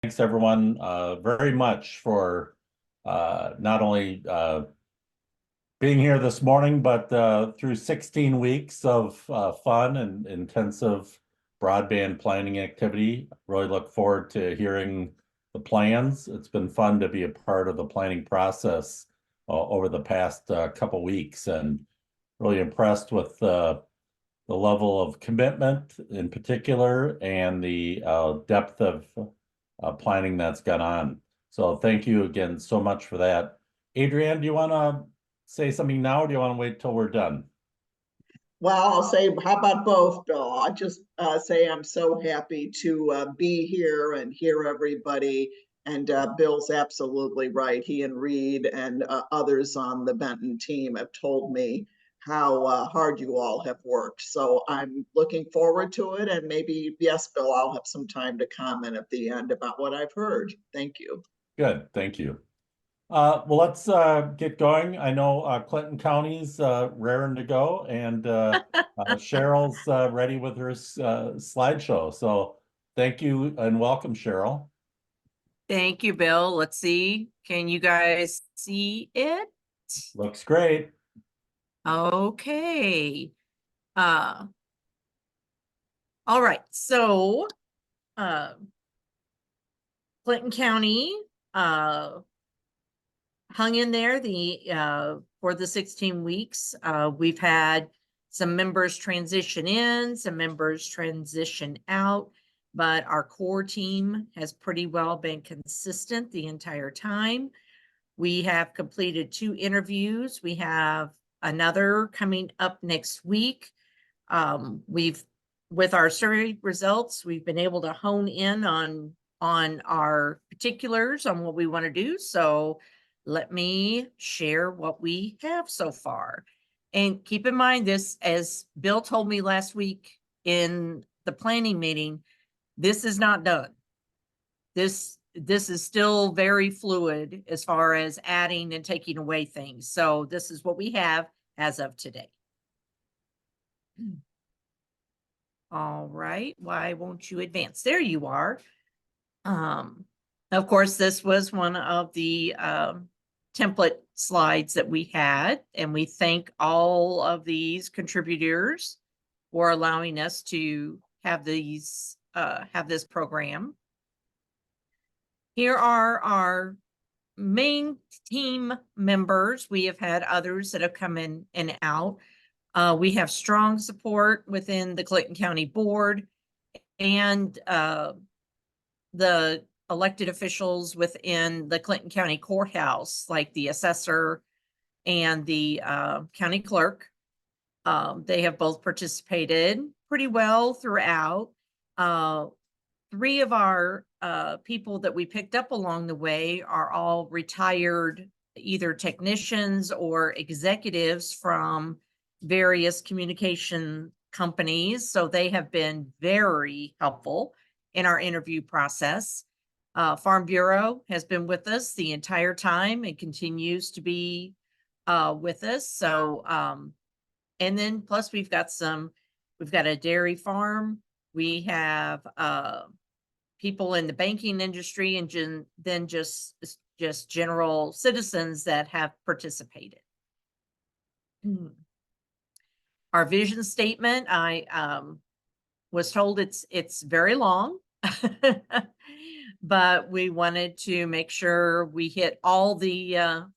Thanks everyone very much for not only being here this morning, but through 16 weeks of fun and intensive broadband planning activity. Really look forward to hearing the plans. It's been fun to be a part of the planning process over the past couple weeks, and really impressed with the level of commitment in particular and the depth of planning that's gone on. So thank you again so much for that. Adrienne, do you want to say something now, or do you want to wait till we're done? Well, I'll say, how about both, Bill? I'll just say I'm so happy to be here and hear everybody. And Bill's absolutely right. He and Reed and others on the Benton team have told me how hard you all have worked. So I'm looking forward to it. And maybe, yes, Bill, I'll have some time to comment at the end about what I've heard. Thank you. Good, thank you. Well, let's get going. I know Clinton County's raring to go, and Cheryl's ready with her slideshow. So thank you and welcome, Cheryl. Thank you, Bill. Let's see. Can you guys see it? Looks great. Okay. All right. So Clinton County hung in there for the 16 weeks. We've had some members transition in, some members transition out, but our core team has pretty well been consistent the entire time. We have completed 2 interviews. We have another coming up next week. With our survey results, we've been able to hone in on our particulars on what we want to do. So let me share what we have so far. And keep in mind this, as Bill told me last week in the planning meeting, this is not done. This is still very fluid as far as adding and taking away things. So this is what we have as of today. All right, why won't you advance? There you are. Of course, this was one of the template slides that we had, and we thank all of these contributors for allowing us to have these have this program. Here are our main team members. We have had others that have come in and out. We have strong support within the Clinton County Board and the elected officials within the Clinton County Courthouse, like the assessor and the county clerk. They have both participated pretty well throughout. 3 of our people that we picked up along the way are all retired, either technicians or executives from various communication companies. So they have been very helpful in our interview process. Farm Bureau has been with us the entire time and continues to be with us. So, and then plus we've got a dairy farm. We have people in the banking industry, and then just general citizens that have participated. Our vision statement, I was told it's very long, but we wanted to make sure we hit all the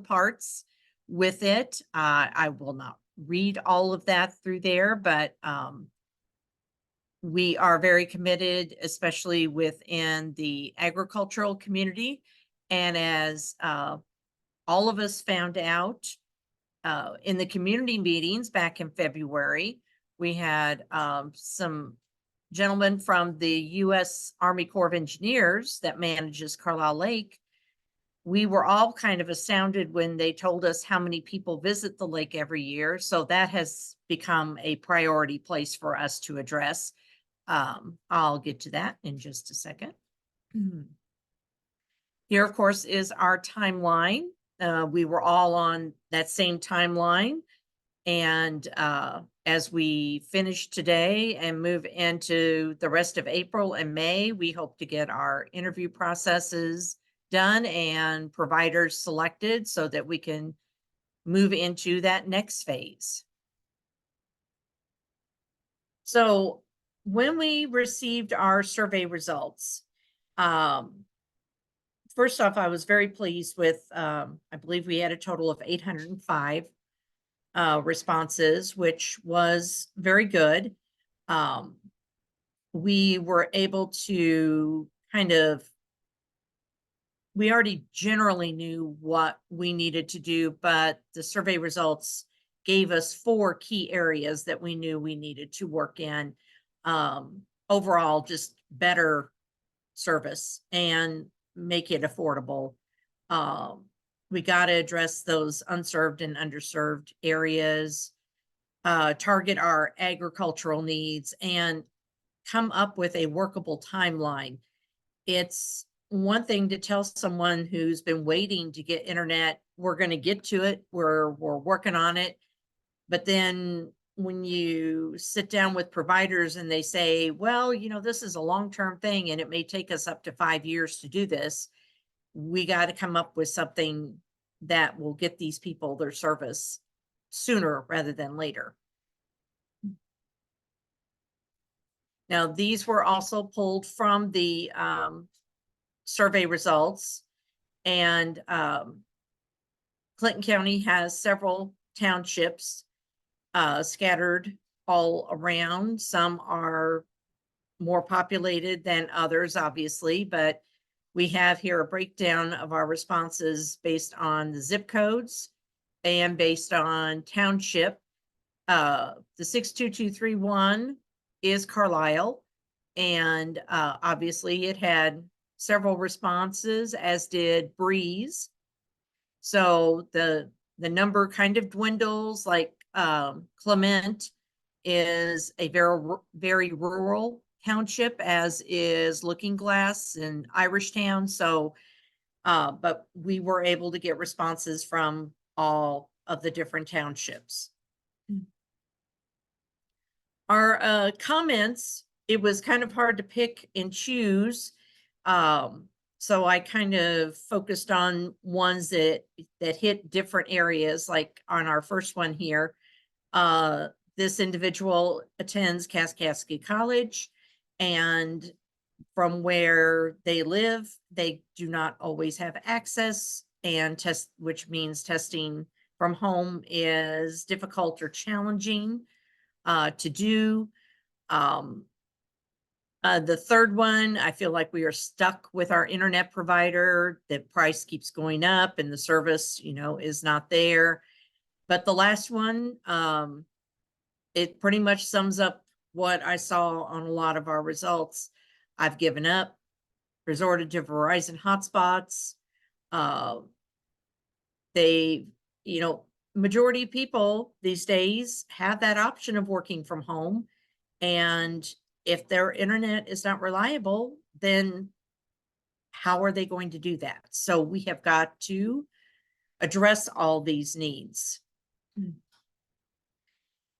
parts with it. I will not read all of that through there, but we are very committed, especially within the agricultural community. And as all of us found out in the community meetings back in February, we had some gentlemen from the U.S. Army Corps of Engineers that manages Carlisle Lake. We were all kind of astounded when they told us how many people visit the lake every year. So that has become a priority place for us to address. I'll get to that in just a second. Here, of course, is our timeline. We were all on that same timeline. And as we finish today and move into the rest of April and May, we hope to get our interview processes done and providers selected so that we can move into that next phase. So when we received our survey results, first off, I was very pleased with, I believe we had a total of 805 responses, which was very good. We were able to we already generally knew what we needed to do, but the survey results gave us 4 key areas that we knew we needed to work in. Overall, just better service and make it affordable. We got to address those unserved and underserved areas, target our agricultural needs, and come up with a workable timeline. It's one thing to tell someone who's been waiting to get internet, we're going to get to it, we're working on it. But then when you sit down with providers and they say, well, you know, this is a long-term thing and it may take us up to 5 years to do this, we got to come up with something that will get these people their service sooner rather than later. Now, these were also pulled from the survey results, and Clinton County has several townships scattered all around. Some are more populated than others, obviously, but we have here a breakdown of our responses based on the zip codes and based on township. The 62231 is Carlisle, and obviously it had several responses, as did Breeze. So the number kind of dwindles. Like Clement is a very rural township, as is Looking Glass and Irishtown. So, but we were able to get responses from all of the different townships. Our comments, it was kind of hard to pick and choose. So I kind of focused on ones that hit different areas. Like on our first one here, this individual attends Kaskaskia College, and from where they live, they do not always have access, and which means testing from home is difficult or challenging to do. The third one, I feel like we are stuck with our internet provider. The price keeps going up and the service, you know, is not there. But the last one, it pretty much sums up what I saw on a lot of our results. I've given up, resorted to Verizon hotspots. They, you know, majority of people these days have that option of working from home. And if their internet is not reliable, then how are they going to do that? So we have got to address all these needs.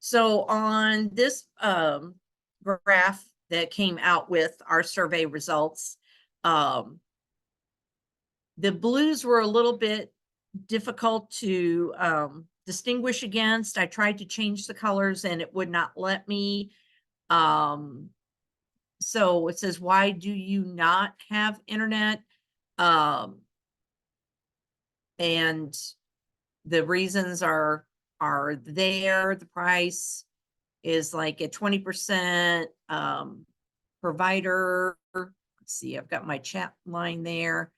So on this graph that came out with our survey results, the blues were a little bit difficult to distinguish against. I tried to change the colors and it would not let me. So it says, why do you not have internet? And the reasons are there. The price is like a 20% provider. Let's see, I've got my chat line there.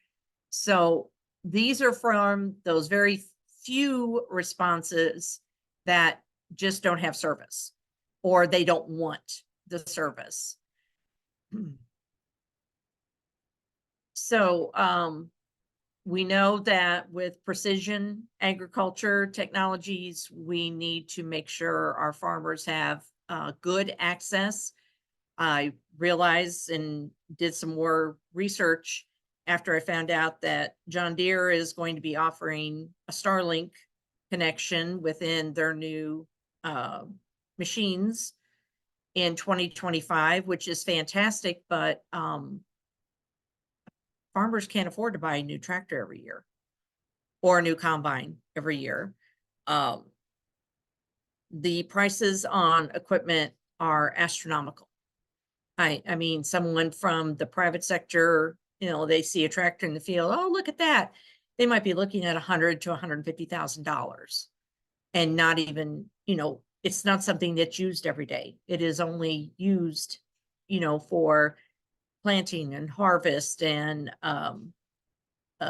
So these are from those very few responses that just don't have service, or they don't want the service. So we know that with precision agriculture technologies, we need to make sure our farmers have good access. I realized and did some more research after I found out that John Deere is going to be offering a Starlink connection within their new machines in 2025, which is fantastic, but farmers can't afford to buy a new tractor every year or a new combine every year. The prices on equipment are astronomical. I mean, someone from the private sector, you know, they see a tractor in the field. Oh, look at that. They might be looking at $100,000 to $150,000, and not even, you know, it's not something that's used every day. It is only used, you know, for planting and harvest and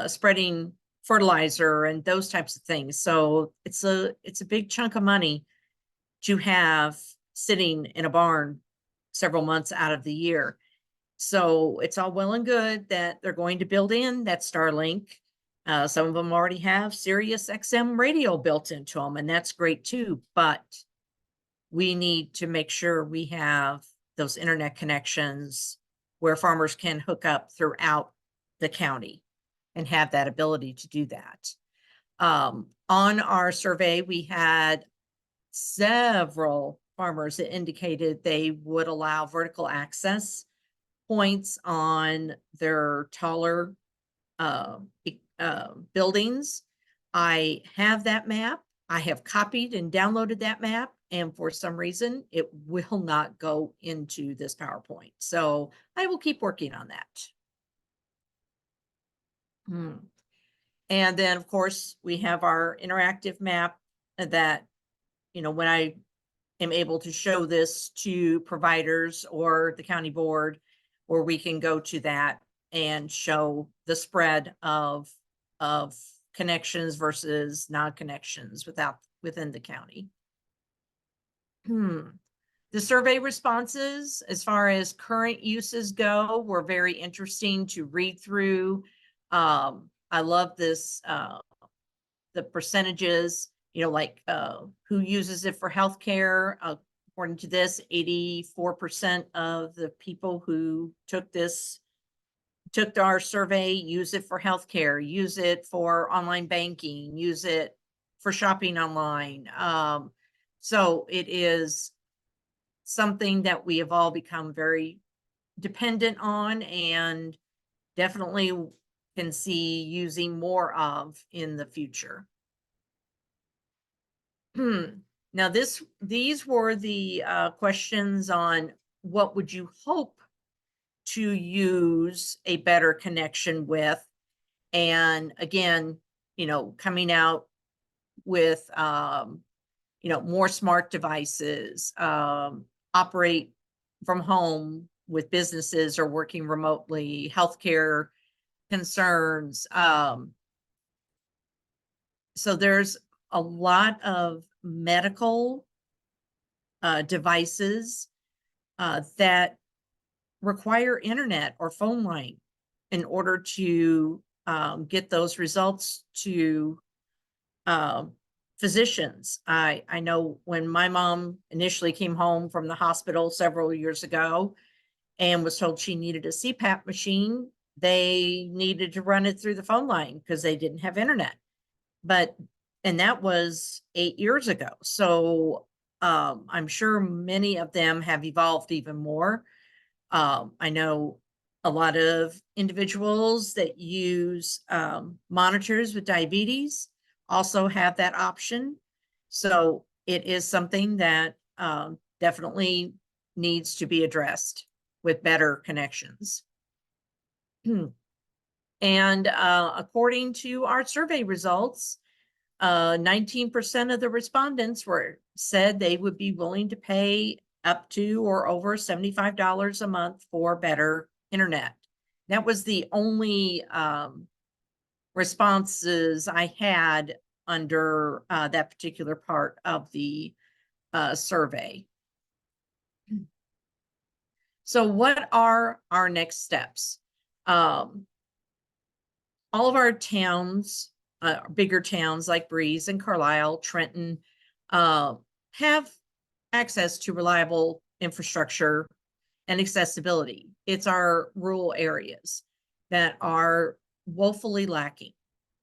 spreading fertilizer and those types of things. So it's a big chunk of money to have sitting in a barn several months out of the year. So it's all well and good that they're going to build in that Starlink. Some of them already have Sirius XM radio built into them, and that's great too. But we need to make sure we have those internet connections where farmers can hook up throughout the county and have that ability to do that. On our survey, we had several farmers that indicated they would allow vertical access points on their taller buildings. I have that map. I have copied and downloaded that map, and for some reason it will not go into this PowerPoint. So I will keep working on that. And then of course we have our interactive map that, you know, when I am able to show this to providers or the county board, or we can go to that and show the spread of connections versus non-connections within the county. The survey responses, as far as current uses go, were very interesting to read through. I love this, the percentages, you know, like who uses it for healthcare. According to this, 84% of the people who took our survey use it for healthcare, use it for online banking, use it for shopping online. So it is something that we have all become very dependent on, and definitely can see using more of in the future. Now these were the questions on what would you hope to use a better connection with. And again, you know, coming out with, you know, more smart devices, operate from home with businesses or working remotely, healthcare concerns. So there's a lot of medical devices that require internet or phone line in order to get those results to physicians. I know when my mom initially came home from the hospital several years ago and was told she needed a CPAP machine, they needed to run it through the phone line because they didn't have internet. And that was 8 years ago. So I'm sure many of them have evolved even more. I know a lot of individuals that use monitors with diabetes also have that option. So it is something that definitely needs to be addressed with better connections. And according to our survey results, 19% of the respondents said they would be willing to pay up to or over $75 a month for better internet. That was the only responses I had under that particular part of the survey. So what are our next steps? All of our towns, bigger towns like Breeze and Carlisle, Trenton, have access to reliable infrastructure and accessibility. It's our rural areas that are woefully lacking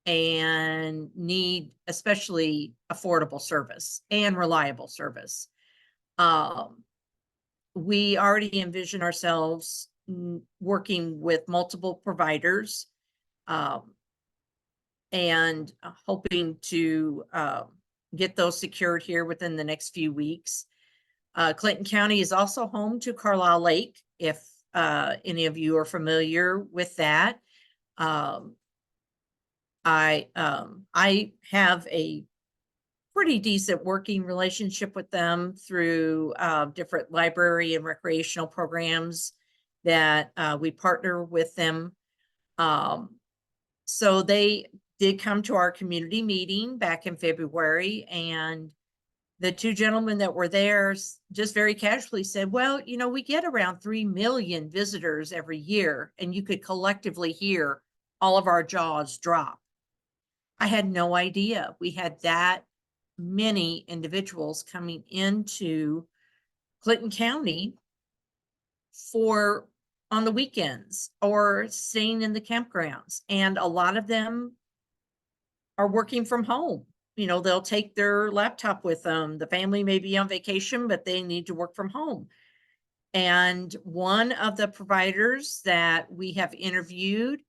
and need especially affordable service and reliable service. We already envision ourselves working with multiple providers, and hoping to get those secured here within the next few weeks. Clinton County is also home to Carlisle Lake, if any of you are familiar with that. I have a pretty decent working relationship with them through different library and recreational programs that we partner with them. So they did come to our community meeting back in February, and the two gentlemen that were there just very casually said, well, you know, we get around 3 million visitors every year, and you could collectively hear all of our jaws drop. I had no idea we had that many individuals coming into Clinton County for on the weekends or staying in the campgrounds. And a lot of them are working from home. You know, they'll take their laptop with them. The family may be on vacation, but they need to work from home. And one of the providers that we have interviewed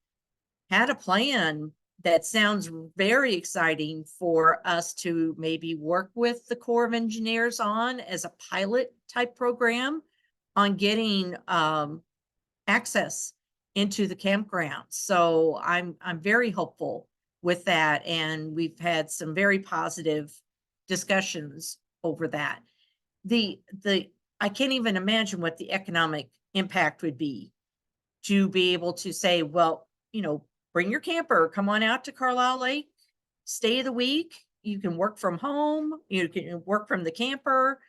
had a plan that sounds very exciting for us to maybe work with the Corps of Engineers on as a pilot type program on getting access into the campground. So I'm very hopeful with that, and we've had some very positive discussions over that. I can't even imagine what the economic impact would be to be able to say, well, you know, bring your camper, come on out to Carlisle Lake, stay the week. You can work from home. You can work from the camper.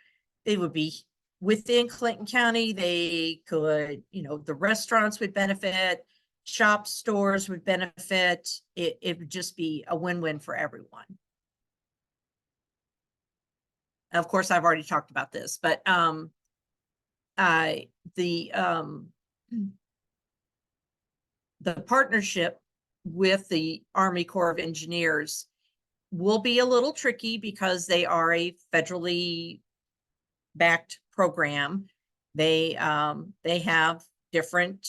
They would be within Clinton County. They could, you know, the restaurants would benefit, shop stores would benefit. It would just be a win-win for everyone. Of course, I've already talked about this, but the partnership with the Army Corps of Engineers will be a little tricky because they are a federally backed program. They have different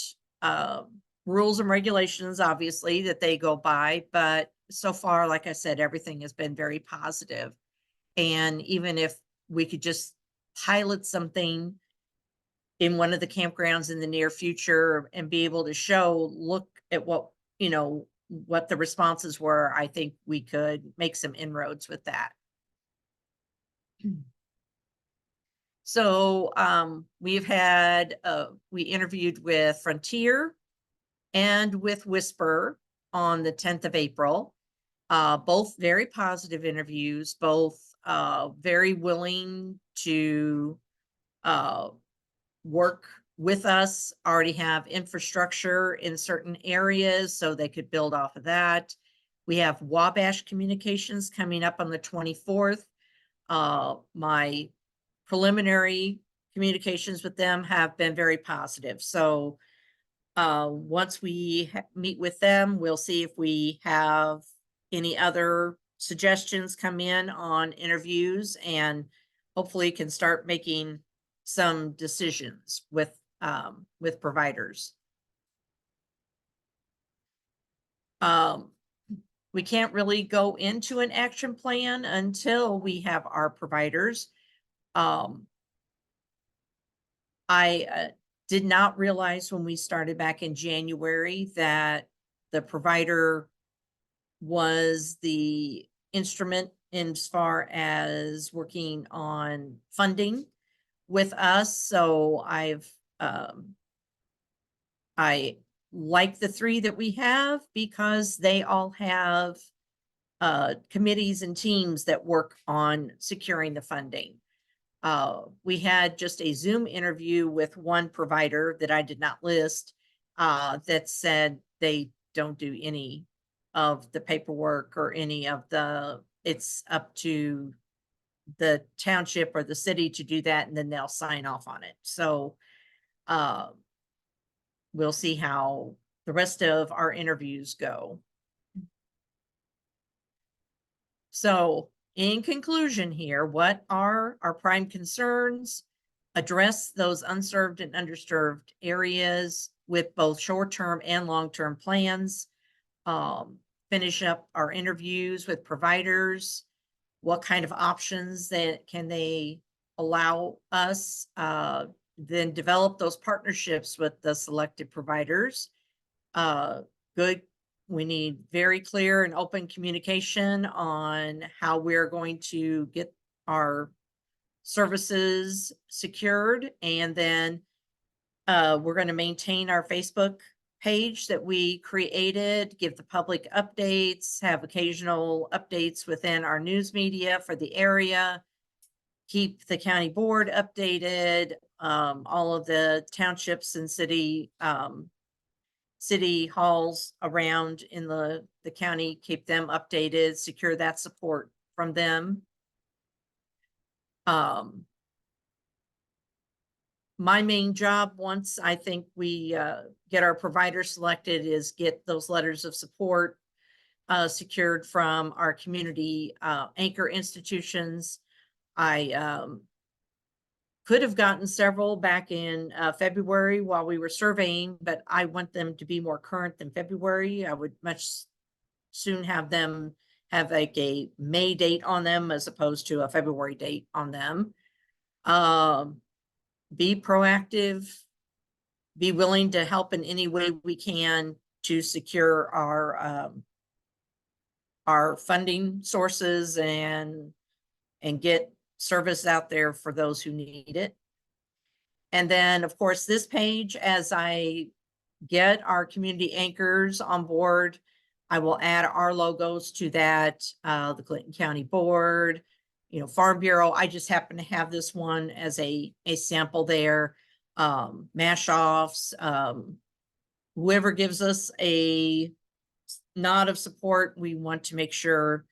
rules and regulations, obviously, that they go by, but so far, like I said, everything has been very positive. And even if we could just pilot something in one of the campgrounds in the near future and be able to look at what, you know, what the responses were, I think we could make some inroads with that. So we've had, we interviewed with Frontier and with Whisper on the 10th of April. Both very positive interviews, both very willing to work with us, already have infrastructure in certain areas so they could build off of that. We have Wabash Communications coming up on the 24th. My preliminary communications with them have been very positive. So once we meet with them, we'll see if we have any other suggestions come in on interviews, and hopefully can start making some decisions with providers. We can't really go into an action plan until we have our providers. I did not realize when we started back in January that the provider was the instrument as far as working on funding with us. So I like the three that we have because they all have committees and teams that work on securing the funding. We had just a Zoom interview with one provider that I did not list that said they don't do any of the paperwork or any of it's up to the township or the city to do that, and then they'll sign off on it. So we'll see how the rest of our interviews go. So in conclusion here, what are our prime concerns? address those unserved and underserved areas with both short-term and long-term plans, finish up our interviews with providers, what kind of options that can they allow us, then develop those partnerships with the selected providers. We need very clear and open communication on how we're going to get our services secured. And then we're going to maintain our Facebook page that we created, give the public updates, have occasional updates within our news media for the area, keep the county board updated, all of the townships and city halls around in the county, keep them updated, secure that support from them. My main job, once I think we get our provider selected, is get those letters of support secured from our community anchor institutions. I could have gotten several back in February while we were surveying, but I want them to be more current than February. I would much soon have them have like a May date on them as opposed to a February date on them. Be proactive, be willing to help in any way we can to secure our funding sources and get service out there for those who need it. And then, of course, this page, as I get our community anchors on board, I will add our logos to that, the Clinton County Board, Farm Bureau. I just happen to have this one as a sample there. Mash offs, whoever gives us a nod of support, we want to make sure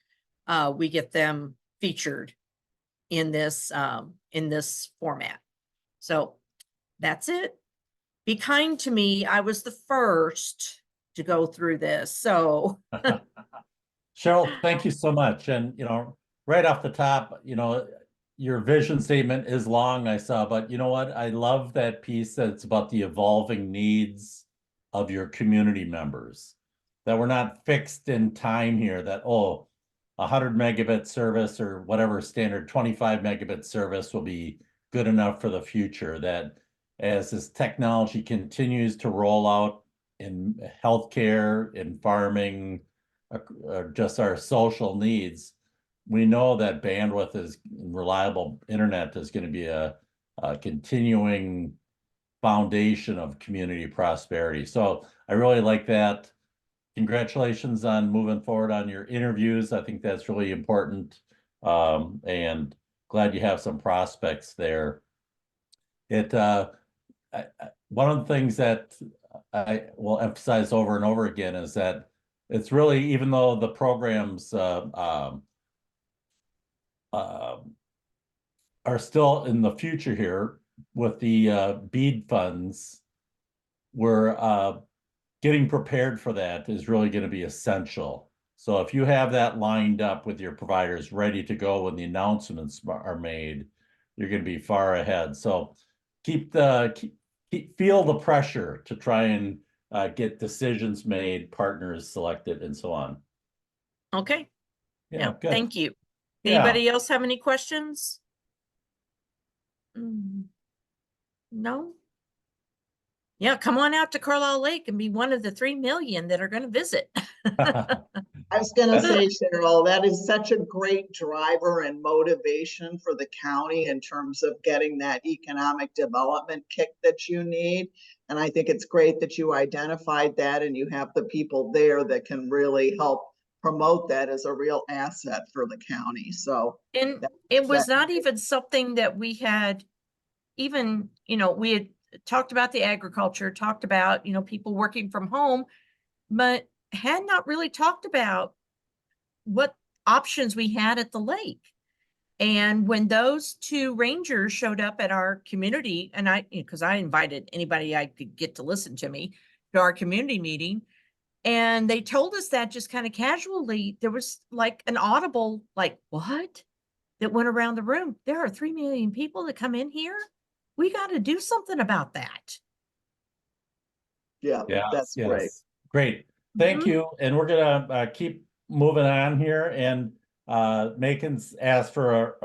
we get them featured in this format. So that's it. Be kind to me. I was the first to go through this. So Cheryl, thank you so much. And, right off the top, your vision statement is long, I saw, but you know what? I love that piece that it's about the evolving needs of your community members, that we're not fixed in time here, that, 100 megabit service or whatever standard 25 megabit service will be good enough for the future, that as this technology continues to roll out in healthcare, in farming, just our social needs, we know that bandwidth is reliable internet is going to be a continuing foundation of community prosperity. So I really like that. Congratulations on moving forward on your interviews. I think that's really important. And glad you have some prospects there. One of the things that I will emphasize over and over again is that it's really, even though the programs are still in the future here with the BEAD funds, we're getting prepared for that is really going to be essential. So if you have that lined up with your providers ready to go when the announcements are made, you're going to be far ahead. So feel the pressure to try and get decisions made, partners selected, and so on. okay. Yeah, good. Thank you. Yeah. Anybody else have any questions? No? Yeah, come on out to Carlisle Lake and be one of the 3 million that are going to visit. I was going to say, Cheryl, that is such a great driver and motivation for the county in terms of getting that economic development kick that you need. And I think it's great that you identified that and you have the people there that can really help promote that as a real asset for the county. So, and it was not even something that we had even, we had talked about the agriculture, talked about, people working from home, but had not really talked about what options we had at the lake. And when those 2 rangers showed up at our community, and because I invited anybody I could get to listen to me to our community meeting, and they told us that just kind of casually, there was like an audible, like, what? That went around the room. There are 3 million people that come in here. We got to do something about that. Yeah, Yeah, that's great. yes, great. Thank Mhm. you. And we're gonna keep moving on here. And Macon's asked for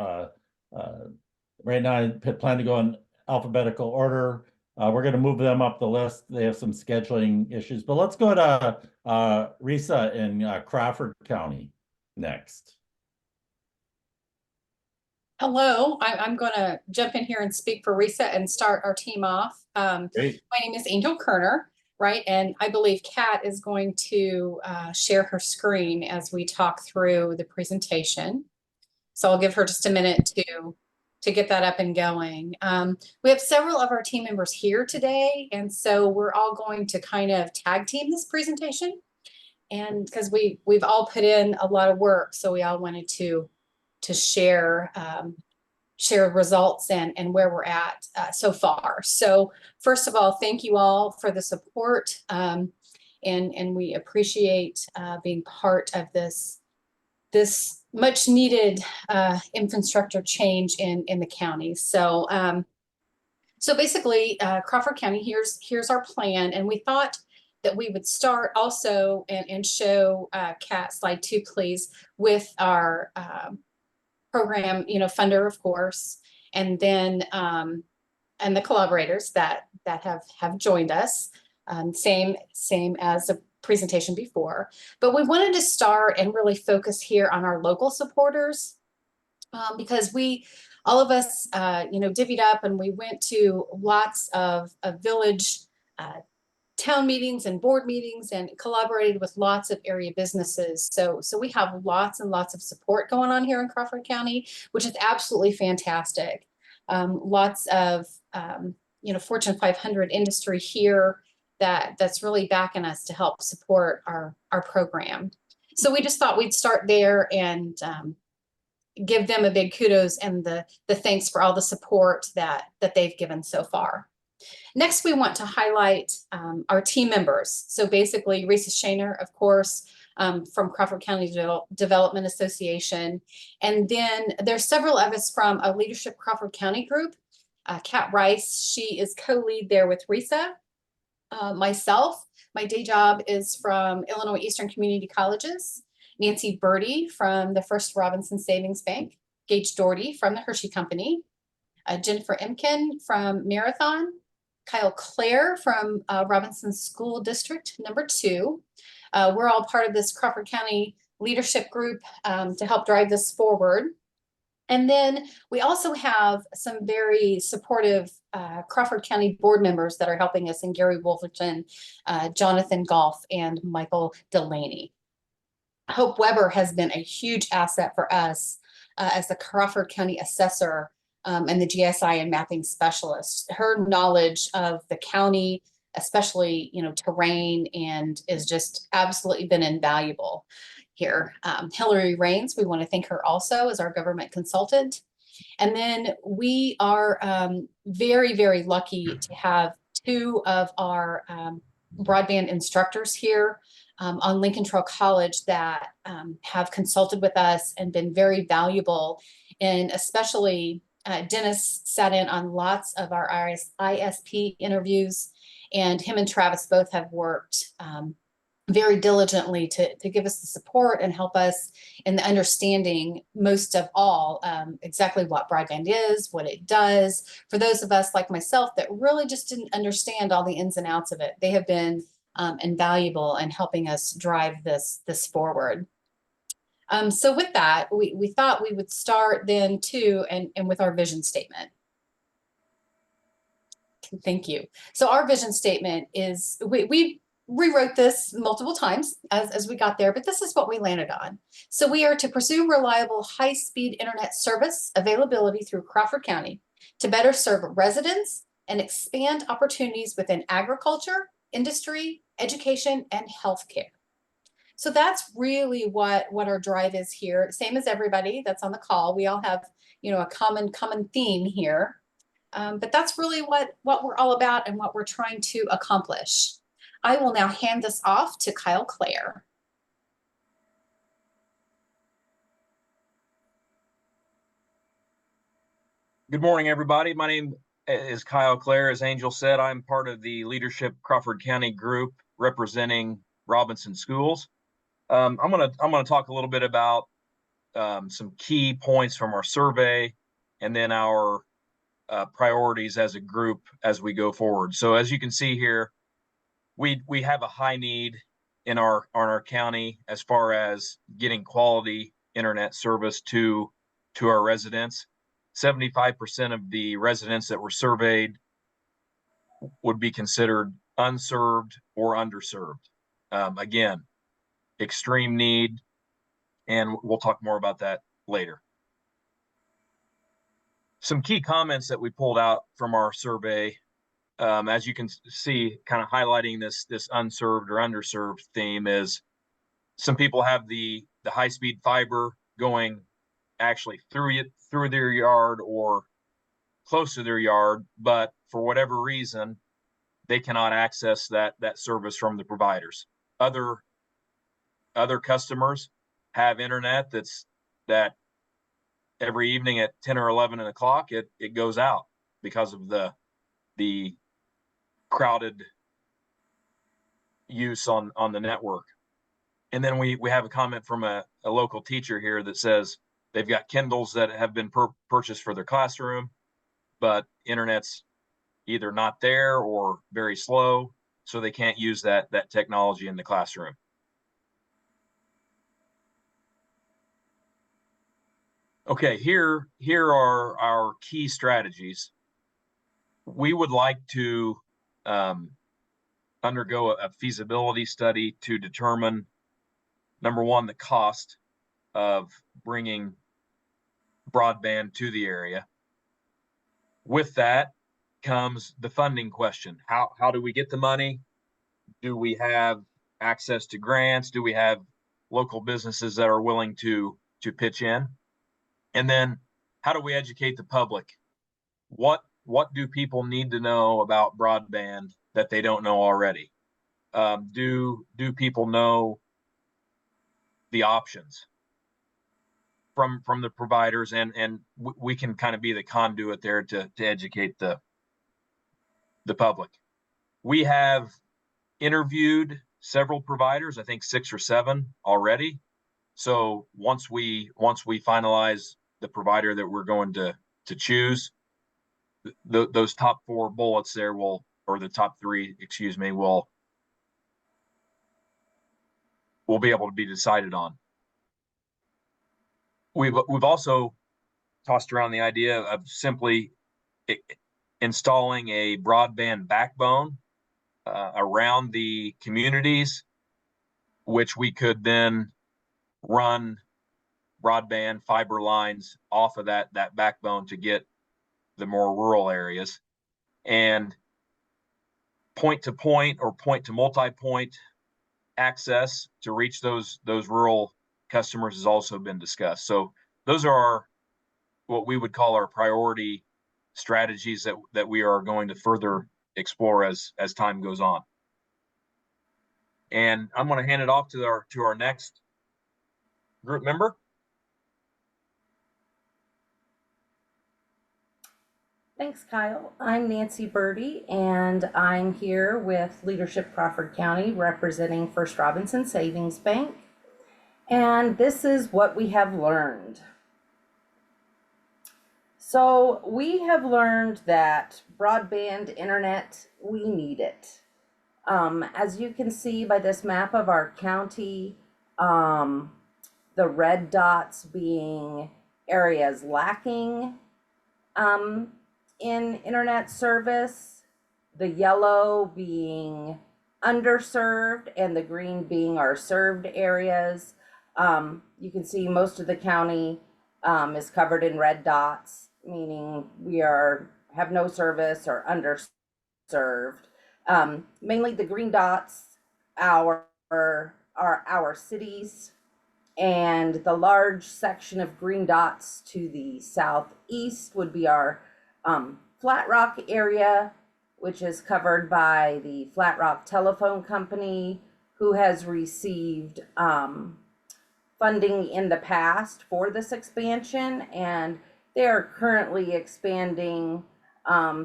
right now. I plan to go in alphabetical order. We're gonna move them up the list. They have some scheduling issues, but let's go to Risa in Crawford County next. Hello, I'm going to jump in here and speak for Risa and start our team off. Great. My name is Angel Kerner, right? And I believe Kat is going to share her screen as we talk through the presentation. So I'll give her just a minute to get that up and going. We have several of our team members here today, and so we're all going to kind of tag team this presentation. And because we've all put in a lot of work, so we all wanted to share results and where we're at so far. So first of all, thank you all for the support, and we appreciate being part of this much needed infrastructure change in the county. So so basically, Crawford County, here's our plan, and we thought that we would start also and show Kat, slide 2, please, with our program, funder, of course, and then and the collaborators that have joined us, same as the presentation before. But we wanted to start and really focus here on our local supporters, because all of us, divvied up and we went to lots of village town meetings and board meetings and collaborated with lots of area businesses. So we have lots and lots of support going on here in Crawford County, which is absolutely fantastic. Lots of, Fortune 500 industry here that's really backing us to help support our program. So we just thought we'd start there and give them a big kudos and the thanks for all the support that they've given so far. Next, we want to highlight our team members. So basically, Risa Shaner, of course, from Crawford County Development Association. And then there's several of us from a Leadership Crawford County group. Kat Rice, she is co-lead there with Risa. Myself, my day job is from Illinois Eastern Community Colleges. Nancy Birdie from the First Robinson Savings Bank. Gage Doherty from the Hershey Company. Jennifer Emkin from Marathon. Kyle Clare from Robinson School District number 2. We're all part of this Crawford County leadership group to help drive this forward. And then we also have some very supportive Crawford County board members that are helping us in Gary Wolverton, Jonathan Golf, and Michael Delaney. Hope Weber has been a huge asset for us as the Crawford County assessor and the GSI and mapping specialist. Her knowledge of the county, especially, terrain, and is just absolutely been invaluable here. Hillary Raines, we want to thank her also as our government consultant. And then we are very, very lucky to have 2 of our broadband instructors here on Lincoln Trail College that have consulted with us and been very valuable, and especially Dennis sat in on lots of our ISP interviews, and him and Travis both have worked very diligently to give us the support and help us in the understanding, most of all, exactly what broadband is, what it does. For those of us like myself that really just didn't understand all the ins and outs of it, they have been invaluable in helping us drive this forward. So with that, we thought we would start then too, and with our vision statement. Thank you. So our vision statement is, we rewrote this multiple times as we got there, but this is what we landed on. So we are to pursue reliable high-speed internet service availability through Crawford County to better serve residents and expand opportunities within agriculture, industry, education, and healthcare. So that's really what our drive is here. Same as everybody that's on the call. We all have, a common theme here. But that's really what we're all about and what we're trying to accomplish. I will now hand this off to Kyle Clare. Good morning, everybody. My name as Kyle Clare, as Angel said, I'm part of the leadership Crawford County group representing Robinson Schools. I'm gonna talk a little bit about some key points from our survey, and then our priorities as a group as we go forward. So as you can see here, we have a high need in our county as far as getting quality internet service to our residents. 75% of the residents that were surveyed would be considered unserved or underserved. Again, extreme need, and we'll talk more about that later. Some key comments that we pulled out from our survey, as you can see, kind of highlighting this unserved or underserved theme, is some people have the high-speed fiber going actually through their yard or close to their yard, but for whatever reason, they cannot access that service from the providers. Other customers have internet that every evening at 10 or 11 o'clock, it goes out because of the crowded use on the network. And then we have a comment from a local teacher here that says they've got Kindles that have been purchased for their classroom, but internet's either not there or very slow, so they can't use that technology in the classroom. Okay, here are our key strategies. We would like to undergo a feasibility study to determine, number one, the cost of bringing broadband to the area. With that comes the funding question. How do we get the money? Do we have access to grants? Do we have local businesses that are willing to pitch in? And then how do we educate the public? What do people need to know about broadband that they don't know already? Do people know the options from the providers? And we can kind of be the conduit there to educate the public. We have interviewed several providers, I think 6 or 7 already. So once we finalize the provider that we're going to choose, those top 4 bullets there will, or the top 3, excuse me, will be able to be decided on. We've also tossed around the idea of simply installing a broadband backbone around the communities, which we could then run broadband fiber lines off of that backbone to get the more rural areas. And point to point or point to multi-point access to reach those rural customers has also been discussed. So those are what we would call our priority strategies that we are going to further explore as time goes on. And I'm going to hand it off to our next group member. Thanks, Kyle. I'm Nancy Birdie, and I'm here with Leadership Crawford County representing First Robinson Savings Bank. And this is what we have learned. So we have learned that broadband internet, we need it. As you can see by this map of our county, the red dots being areas lacking in internet service, the yellow being underserved, and the green being our served areas. You can see most of the county is covered in red dots, meaning we have no service or underserved. Mainly the green dots are our cities, and the large section of green dots to the southeast would be our Flat Rock area, which is covered by the Flat Rock Telephone Company, who has received funding in the past for this expansion, and they are currently expanding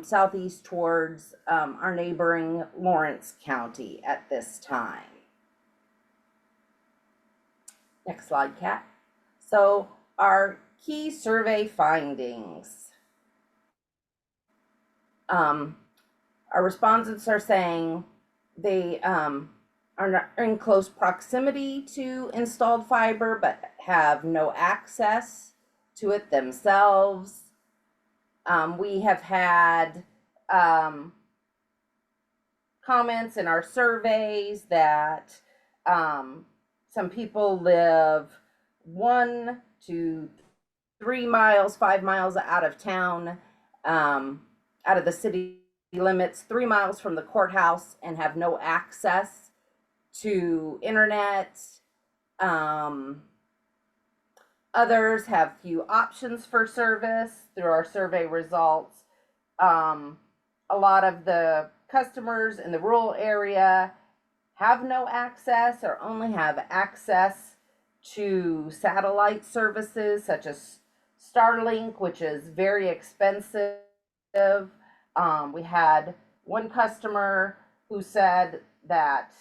southeast towards our neighboring Lawrence County at this time. Next slide, Kat. So our key survey findings. Our respondents are saying they are in close proximity to installed fiber, but have no access to it themselves. We have had comments in our surveys that some people live 1 to 3 miles, 5 miles out of town, out of the city limits, 3 miles from the courthouse, and have no access to internet. Others have few options for service through our survey results. A lot of the customers in the rural area have no access or only have access to satellite services such as Starlink, which is very expensive. We had one customer who said that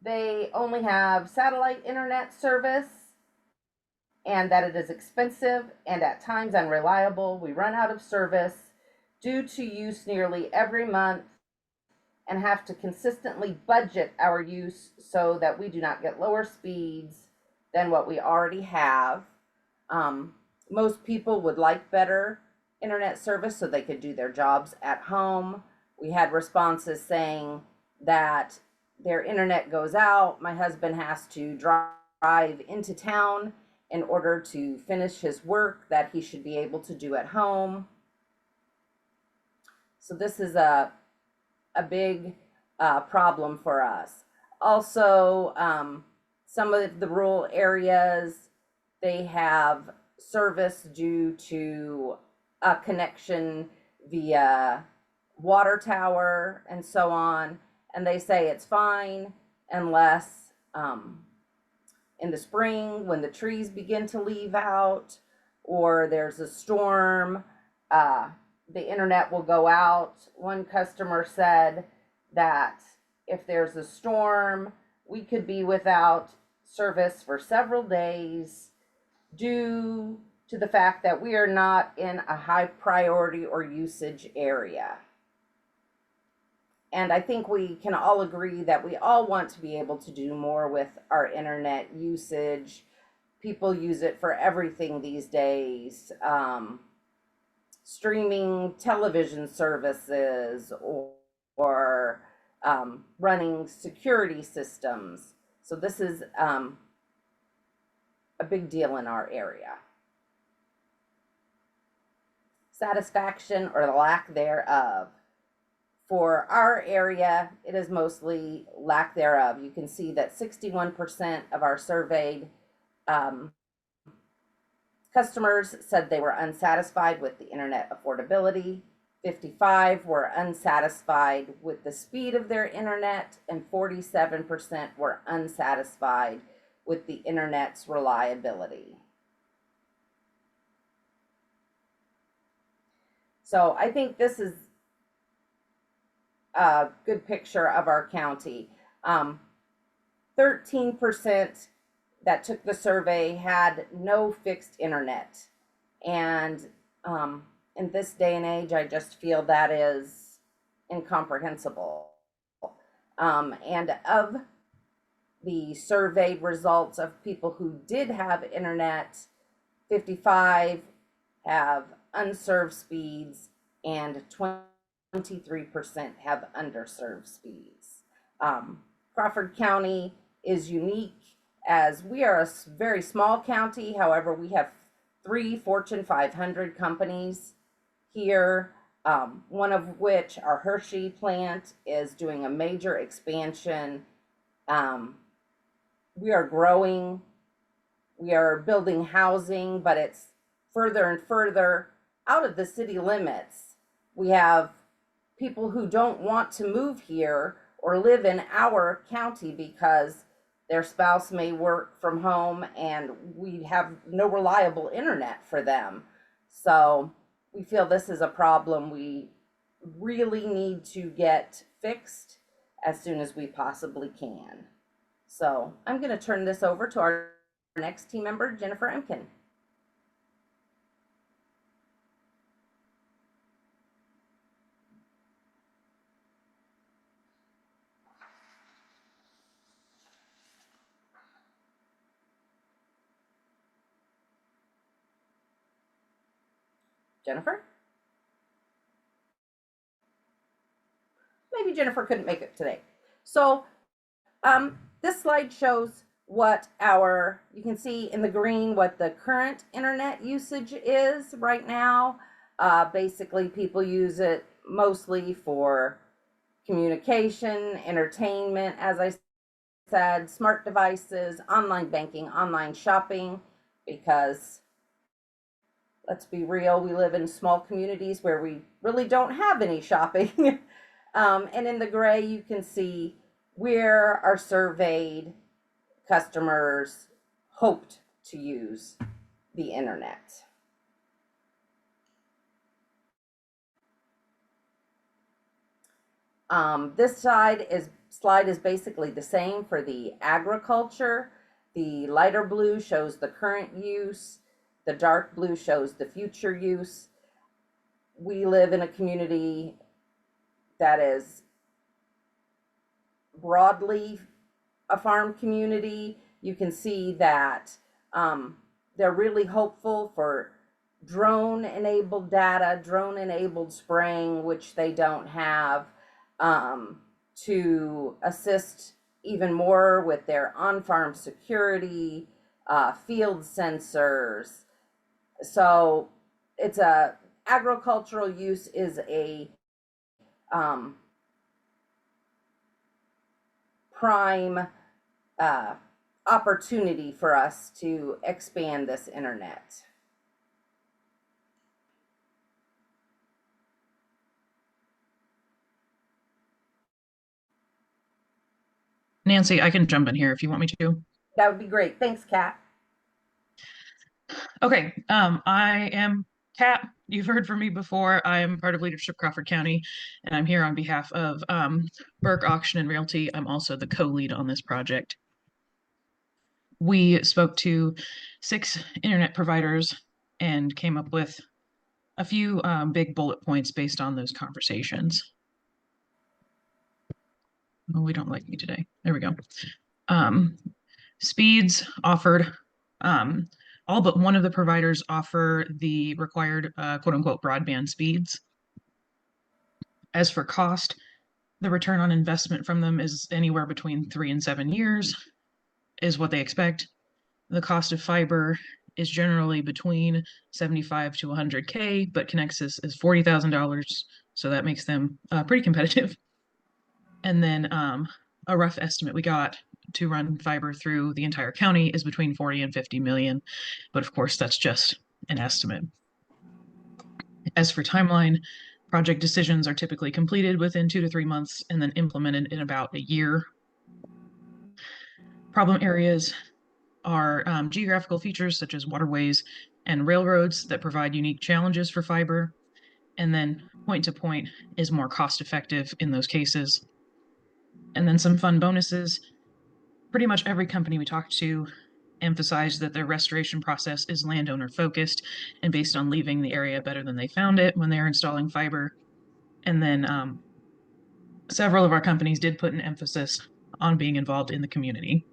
they only have satellite internet service and that it is expensive and at times unreliable. We run out of service due to use nearly every month and have to consistently budget our use so that we do not get lower speeds than what we already have. Most people would like better internet service so they could do their jobs at home. We had responses saying that their internet goes out. My husband has to drive into town in order to finish his work that he should be able to do at home. So this is a big problem for us. Also, some of the rural areas, they have service due to a connection via water tower and so on, and they say it's fine unless in the spring when the trees begin to leave out or there's a storm, the internet will go out. One customer said that if there's a storm, we could be without service for several days due to the fact that we are not in a high priority or usage area. And I think we can all agree that we all want to be able to do more with our internet usage. People use it for everything these days. Streaming television services or running security systems. So this is a big deal in our area. Satisfaction or the lack thereof. For our area, it is mostly lack thereof. You can see that 61% of our surveyed customers said they were unsatisfied with the internet affordability. 55% were unsatisfied with the speed of their internet, and 47% were unsatisfied with the internet's reliability. So I think this is a good picture of our county. 13% that took the survey had no fixed internet. And in this day and age, I just feel that is incomprehensible. And of the surveyed results of people who did have internet, 55 have unserved speeds and 23% have underserved speeds. Crawford County is unique as we are a very small county. However, we have 3 Fortune 500 companies here, one of which, our Hershey plant, is doing a major expansion. We are growing. We are building housing, but it's further and further out of the city limits. We have people who don't want to move here or live in our county because their spouse may work from home and we have no reliable internet for them. So we feel this is a problem we really need to get fixed as soon as we possibly can. So I'm going to turn this over to our next team member, Jennifer Emkin. Jennifer? Maybe Jennifer couldn't make it today. So this slide shows what you can see in the green what the current internet usage is right now. Basically, people use it mostly for communication, entertainment, as I said, smart devices, online banking, online shopping, because let's be real, we live in small communities where we really don't have any shopping. And in the gray, you can see where our surveyed customers hoped to use the internet. This slide is basically the same for the agriculture. The lighter blue shows the current use. The dark blue shows the future use. We live in a community that is broadly a farm community. You can see that they're really hopeful for drone-enabled data, drone-enabled spraying, which they don't have, to assist even more with their on-farm security, field sensors. So it's agricultural use is a prime opportunity for us to expand this internet. Nancy, I can jump in here if you want me to. That would be great. Thanks, Kat. Okay, I am Kat. You've heard from me before. I am part of leadership Crawford County, and I'm here on behalf of Burke Auction and Realty. I'm also the co-lead on this project. We spoke to 6 internet providers and came up with a few big bullet points based on those conversations. Oh, we don't like me today. There we go. Speeds offered, all but one of the providers offer the required quote unquote broadband speeds. As for cost, the return on investment from them is anywhere between 3 and 7 years is what they expect. The cost of fiber is generally between 75 to 100K, but Connexus is $40,000, so that makes them pretty competitive. And then a rough estimate we got to run fiber through the entire county is between 40 and 50 million, but of course that's just an estimate. As for timeline, project decisions are typically completed within 2 to 3 months and then implemented in about a year. Problem areas are geographical features such as waterways and railroads that provide unique challenges for fiber. And then point to point is more cost effective in those cases. And then some fun bonuses. Pretty much every company we talked to emphasized that their restoration process is landowner focused and based on leaving the area better than they found it when they're installing fiber. And then several of our companies did put an emphasis on being involved in the community.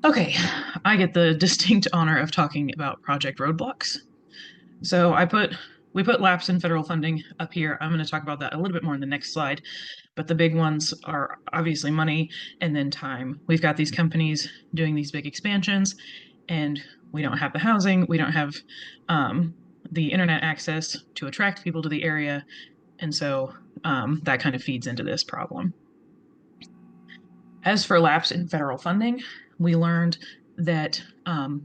Okay, I get the distinct honor of talking about project roadblocks. So we put lapse in federal funding up here. I'm going to talk about that a little bit more in the next slide, but the big ones are obviously money and then time. We've got these companies doing these big expansions and we don't have the housing, we don't have the internet access to attract people to the area. And so that kind of feeds into this problem. As for lapse in federal funding, we learned that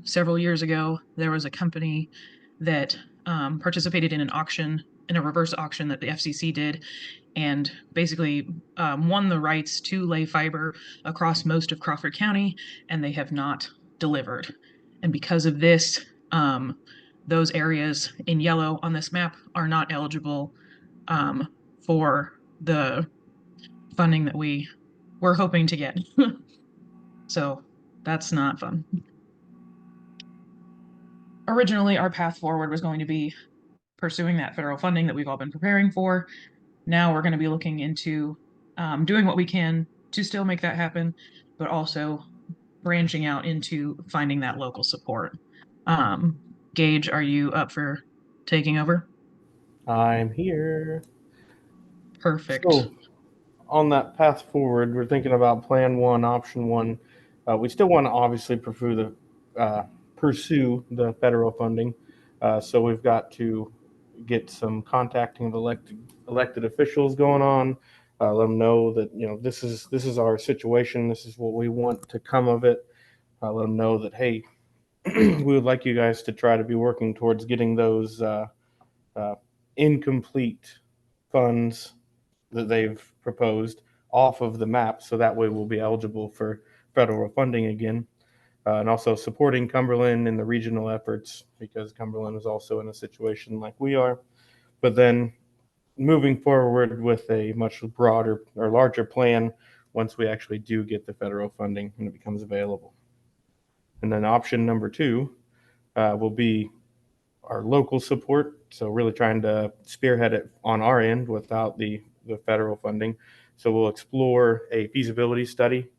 several years ago, there was a company that participated in an auction, in a reverse auction that the FCC did, and basically won the rights to lay fiber across most of Crawford County, and they have not delivered. And because of this, those areas in yellow on this map are not eligible for the funding that we were hoping to get. So that's not fun. Originally, our path forward was going to be pursuing that federal funding that we've all been preparing for. Now we're going to be looking into doing what we can to still make that happen, but also branching out into finding that local support. Gage, are you up for taking over? I'm here. Perfect. So, on that path forward, we're thinking about Plan 1, Option 1. We still want to obviously pursue the federal funding. So we've got to get some contacting of elected officials going on. Let them know that this is our situation. This is what we want to come of it. Let them know that, hey, we would like you guys to try to be working towards getting those incomplete funds that they've proposed off of the map, so that way we'll be eligible for federal funding again. And also supporting Cumberland in the regional efforts, because Cumberland is also in a situation like we are. But then moving forward with a much broader or larger plan once we actually do get the federal funding and it becomes available. And then option number 2 will be our local support. So really trying to spearhead it on our end without the federal funding. So we'll explore a feasibility study,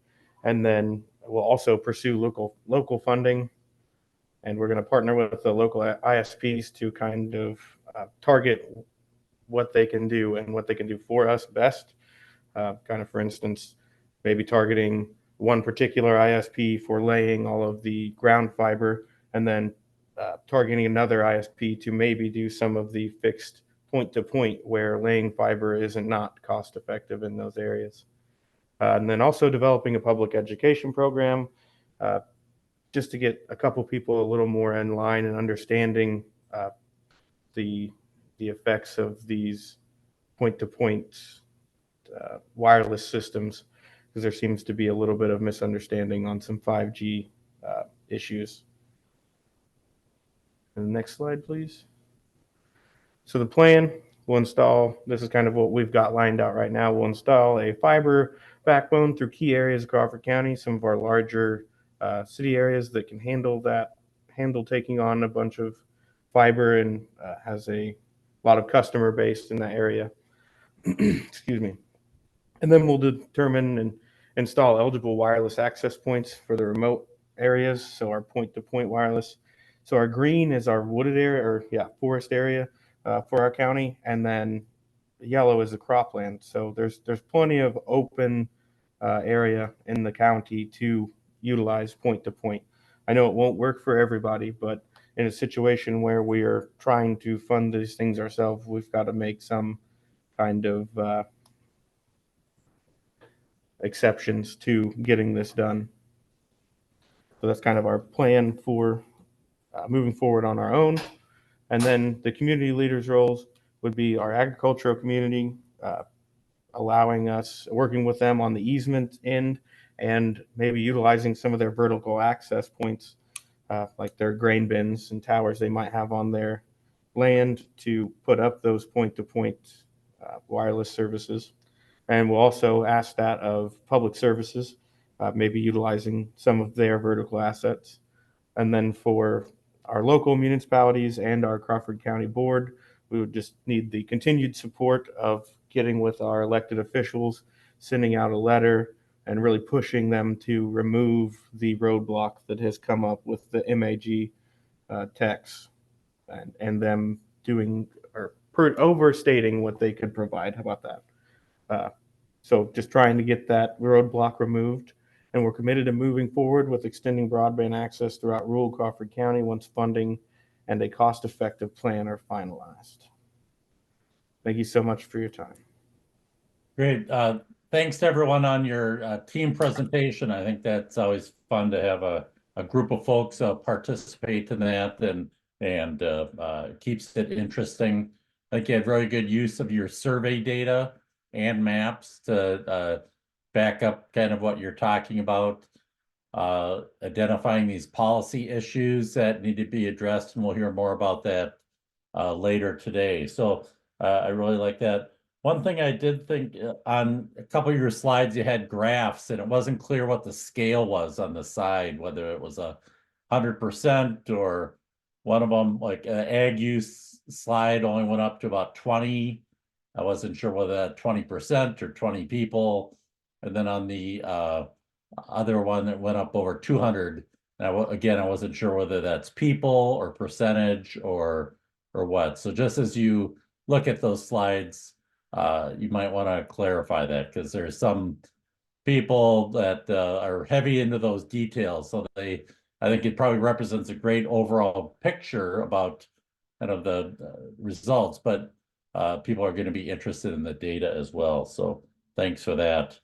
and then we'll also pursue local funding. And we're going to partner with the local ISPs to kind of target what they can do and what they can do for us best. Kind of, for instance, maybe targeting one particular ISP for laying all of the ground fiber, and then targeting another ISP to maybe do some of the fixed point-to-point where laying fiber isn't not cost-effective in those areas. And then also developing a public education program just to get a couple people a little more in line and understanding the effects of these point-to-point wireless systems, because there seems to be a little bit of misunderstanding on some 5G issues. And the next slide, please. So the plan will install, this is kind of what we've got lined out right now. We'll install a fiber backbone through key areas of Crawford County, some of our larger city areas that can handle taking on a bunch of fiber, and has a lot of customer base in that area. Excuse me. And then we'll determine and install eligible wireless access points for the remote areas, so our point-to-point wireless. So our green is our wooded area, or forest area for our county, and then yellow is the cropland. So there's plenty of open area in the county to utilize point-to-point. I know it won't work for everybody, but in a situation where we are trying to fund these things ourselves, we've got to make some kind of exceptions to getting this done. So that's kind of our plan for moving forward on our own. And then the community leaders' roles would be our agricultural community, allowing us, working with them on the easement end, and maybe utilizing some of their vertical access points, like their grain bins and towers they might have on their land, to put up those point-to-point wireless services. And we'll also ask that of public services, maybe utilizing some of their vertical assets. And then for our local municipalities and our Crawford County Board, we would just need the continued support of getting with our elected officials, sending out a letter, and really pushing them to remove the roadblock that has come up with the MAG techs, and them doing or overstating what they could provide. How about that? So just trying to get that roadblock removed. And we're committed to moving forward with extending broadband access throughout rural Crawford County once funding and a cost-effective plan are finalized. Thank you so much for your time. Great. Thanks to everyone on your team presentation. I think that's always fun to have a group of folks participate in that, and keeps it interesting. I think you had very good use of your survey data and maps to back up kind of what you're talking about. identifying these policy issues that need to be addressed, and we'll hear more about that later today. So I really like that. One thing I did think on a couple of your slides, you had graphs, and it wasn't clear what the scale was on the side, whether it was 100% or one of them, like ag use slide only went up to about 20. I wasn't sure whether that 20% or 20 people. And then on the other one that went up over 200. And again, I wasn't sure whether that's people or percentage or what. So just as you look at those slides, you might want to clarify that, because there's some people that are heavy into those details. So I think it probably represents a great overall picture about kind of the results, but people are going to be interested in the data as well. So thanks for that.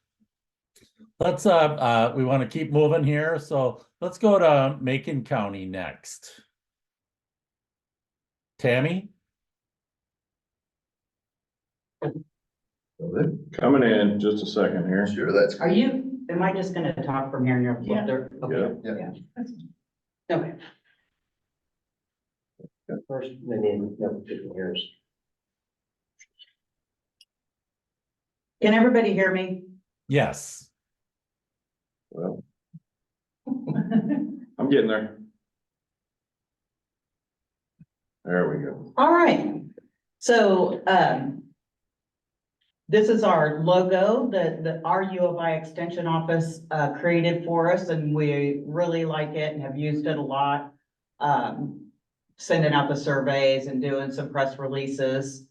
Let's we want to keep moving here. So let's go to Macon County next. Tammy? Coming in just a second here. Sure, that's. Am I just gonna talk from here and you're? Yeah. Okay. Yeah. Okay. First, they need no particular ears. Can everybody hear me? Yes. Well, I'm getting there. There we go. All right. So, this is our logo that our U of I Extension Office created for us, and we really like it and have used it a lot. Sending out the surveys and doing some press releases.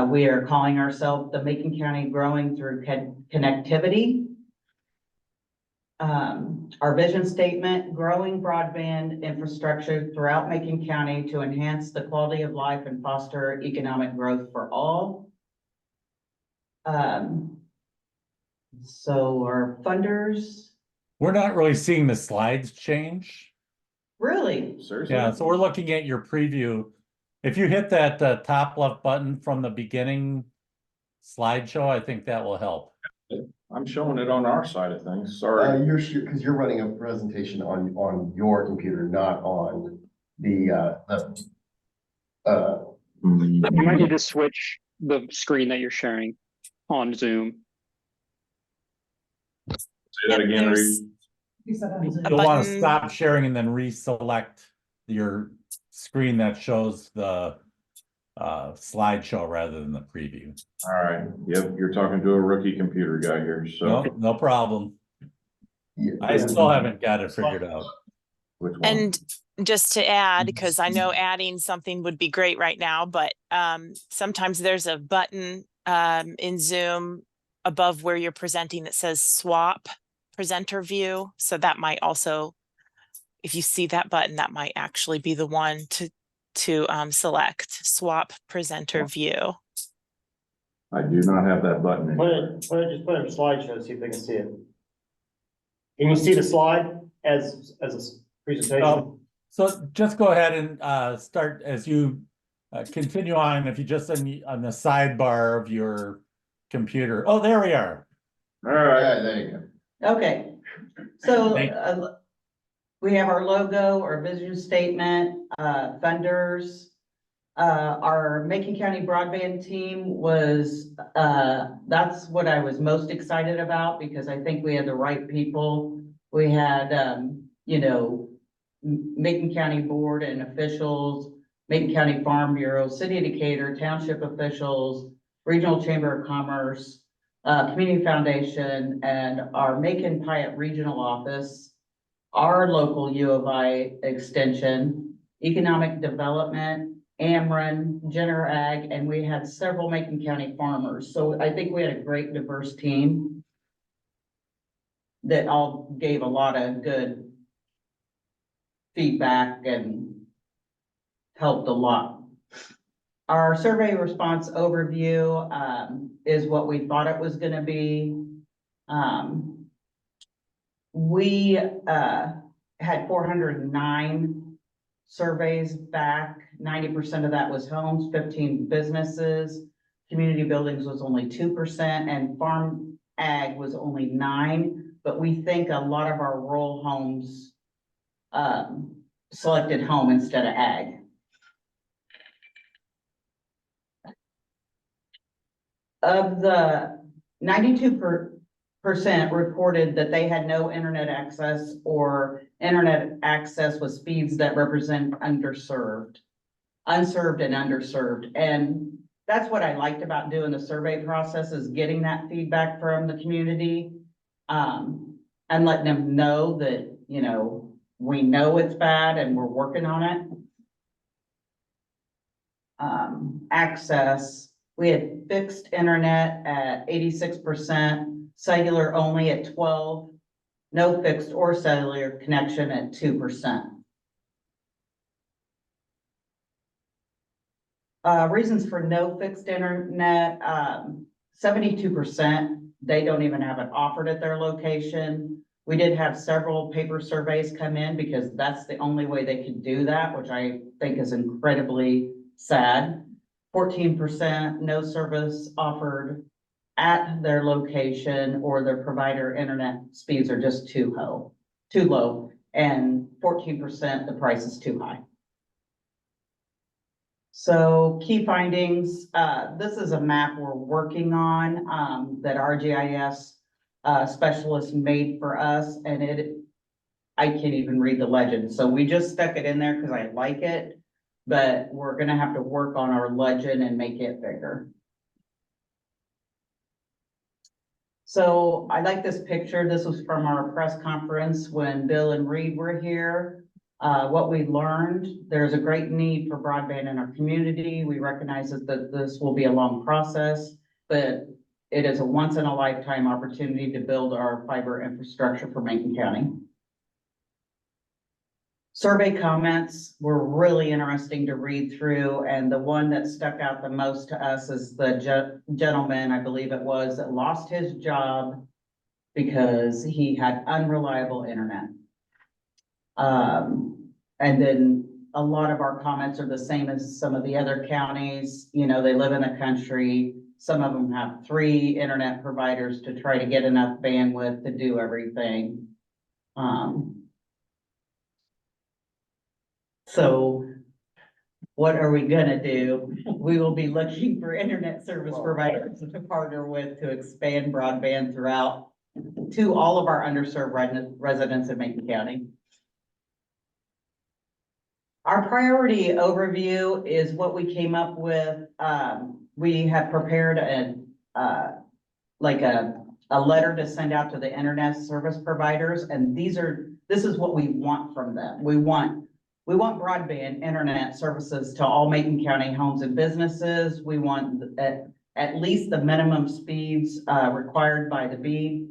We are calling ourselves the Macon County Growing Through Connectivity. Our vision statement: growing broadband infrastructure throughout Macon County to enhance the quality of life and foster economic growth for all. So our funders. We're not really seeing the slides change. Really? Seriously? Yeah, so we're looking at your preview. If you hit that top left button from the beginning slideshow, I think that will help. I'm showing it on our side of things. Sorry. You're sure, because you're running a presentation on your computer, not on the You might need to switch the screen that you're sharing on Zoom. Say that again, Reed. You'll want to stop sharing and then reselect your screen that shows the slideshow rather than the preview. All right. Yep, you're talking to a rookie computer guy here, so. No problem. Yeah. I still haven't got it figured out. Which one? And just to add, because I know adding something would be great right now, but sometimes there's a button in Zoom above where you're presenting that says swap presenter view. So that might also, if you see that button, that might actually be the one to select swap presenter view. I do not have that button. Just put it in a slideshow, see if they can see it. Can you see the slide as a presentation? So just go ahead and start as you continue on. If you just on the sidebar of your computer. Oh, there we are. All right. Yeah, there you go. Okay, so we have our logo, our vision statement, funders. Our Macon County broadband team was, that's what I was most excited about, because I think we had the right people. We had, you know, Macon County board and officials, Macon County Farm Bureau, City of Decatur, township officials, Regional Chamber of Commerce, Community Foundation, and our Macon Pyatt Regional Office, our local U of I Extension, Economic Development, Ameren, Jenner Ag, and we had several Macon County farmers. So I think we had a great diverse team that all gave a lot of good feedback and helped a lot. Our survey response overview is what we thought it was going to be. We had 409 surveys back. 90% of that was homes, 15 businesses. Community buildings was only 2%, and farm ag was only 9%. but we think a lot of our rural homes selected home instead of ag. Of the 92% reported that they had no internet access or internet access with speeds that represent unserved and underserved. And that's what I liked about doing the survey process, is getting that feedback from the community, and letting them know that, you know, we know it's bad and we're working on it. Access, we had fixed internet at 86%, cellular only at 12%, no fixed or cellular connection at 2%. Reasons for no fixed internet, 72%, they don't even have it offered at their location. We did have several paper surveys come in because that's the only way they could do that, which I think is incredibly sad. 14% no service offered at their location, or their provider internet speeds are just too low, and 14% the price is too high. So key findings, this is a map we're working on, that our GIS specialist made for us, and I can't even read the legend. So we just stuck it in there because I like it, but we're gonna have to work on our legend and make it bigger. So I like this picture. This was from our press conference when Bill and Reed were here. What we learned, there's a great need for broadband in our community. We recognize that this will be a long process, but it is a once in a lifetime opportunity to build our fiber infrastructure for Macon County. Survey comments were really interesting to read through, and the one that stuck out the most to us is the gentleman, I believe it was, that lost his job because he had unreliable internet. And then a lot of our comments are the same as some of the other counties. You know, they live in the country. Some of them have 3 internet providers to try to get enough bandwidth to do everything. So what are we gonna do? We will be looking for internet service providers to partner with to expand broadband throughout to all of our underserved residents in Macon County. Our priority overview is what we came up with. We have prepared a letter to send out to the internet service providers, and this is what we want from them. We want broadband internet services to all Macon County homes and businesses. We want at least the minimum speeds required by the BEAD.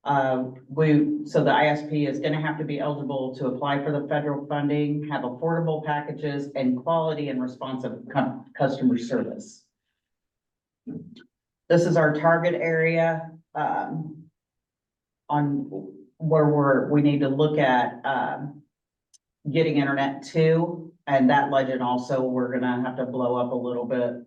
So the ISP is going to have to be eligible to apply for the federal funding, have affordable packages, and quality and responsive customer service. This is our target area on where we need to look at getting internet to, and that legend also we're gonna have to blow up a little bit.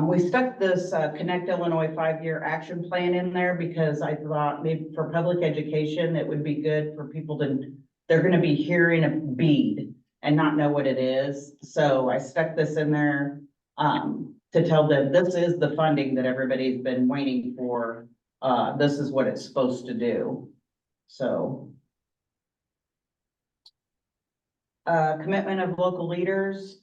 We stuck this Connect Illinois 5-year action plan in there because I thought maybe for public education, it would be good for people they're gonna be hearing a BEAD and not know what it is. So I stuck this in there to tell them this is the funding that everybody's been waiting for. This is what it's supposed to do. So commitment of local leaders.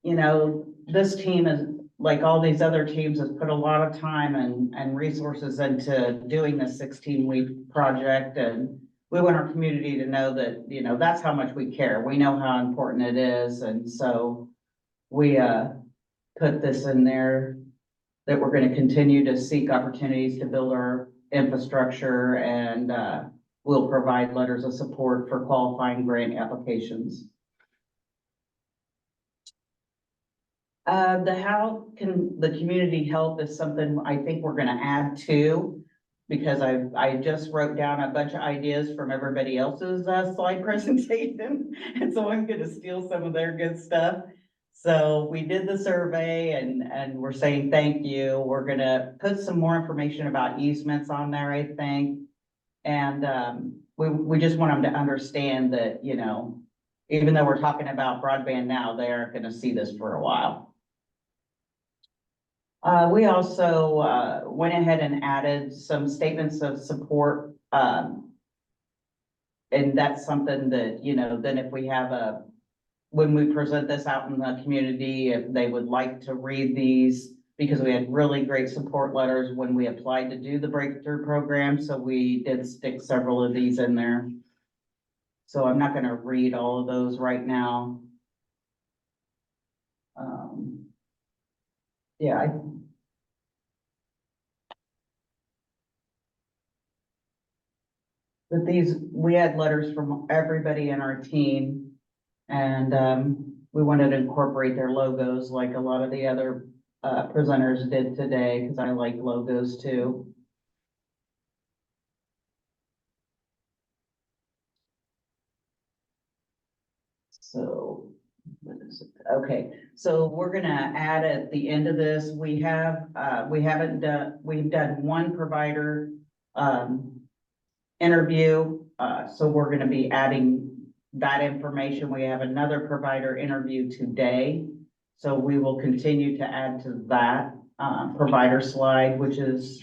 You know, this team is like all these other teams has put a lot of time and resources into doing this 16-week project. And we want our community to know that, you know, that's how much we care. We know how important it is. And so we put this in there that we're going to continue to seek opportunities to build our infrastructure, and we'll provide letters of support for qualifying grant applications. How can the community help is something I think we're going to add to, because I just wrote down a bunch of ideas from everybody else's slide presentation, and so I'm going to steal some of their good stuff. So we did the survey and we're saying thank you. We're gonna put some more information about easements on there, I think. And we just want them to understand that, you know, even though we're talking about broadband now, they aren't gonna see this for a while. We also went ahead and added some statements of support. And that's something that, you know, then if we have when we present this out in the community, if they would like to read these, because we had really great support letters when we applied to do the breakthrough program. So we did stick several of these in there. So I'm not gonna read all of those right now. Yeah, but we had letters from everybody in our team, and we wanted to incorporate their logos like a lot of the other presenters did today, because I like logos too. So, what is it? Okay, so we're gonna add at the end of this, we've done one provider interview, so we're gonna be adding that information. We have another provider interview today, so we will continue to add to that provider slide, which is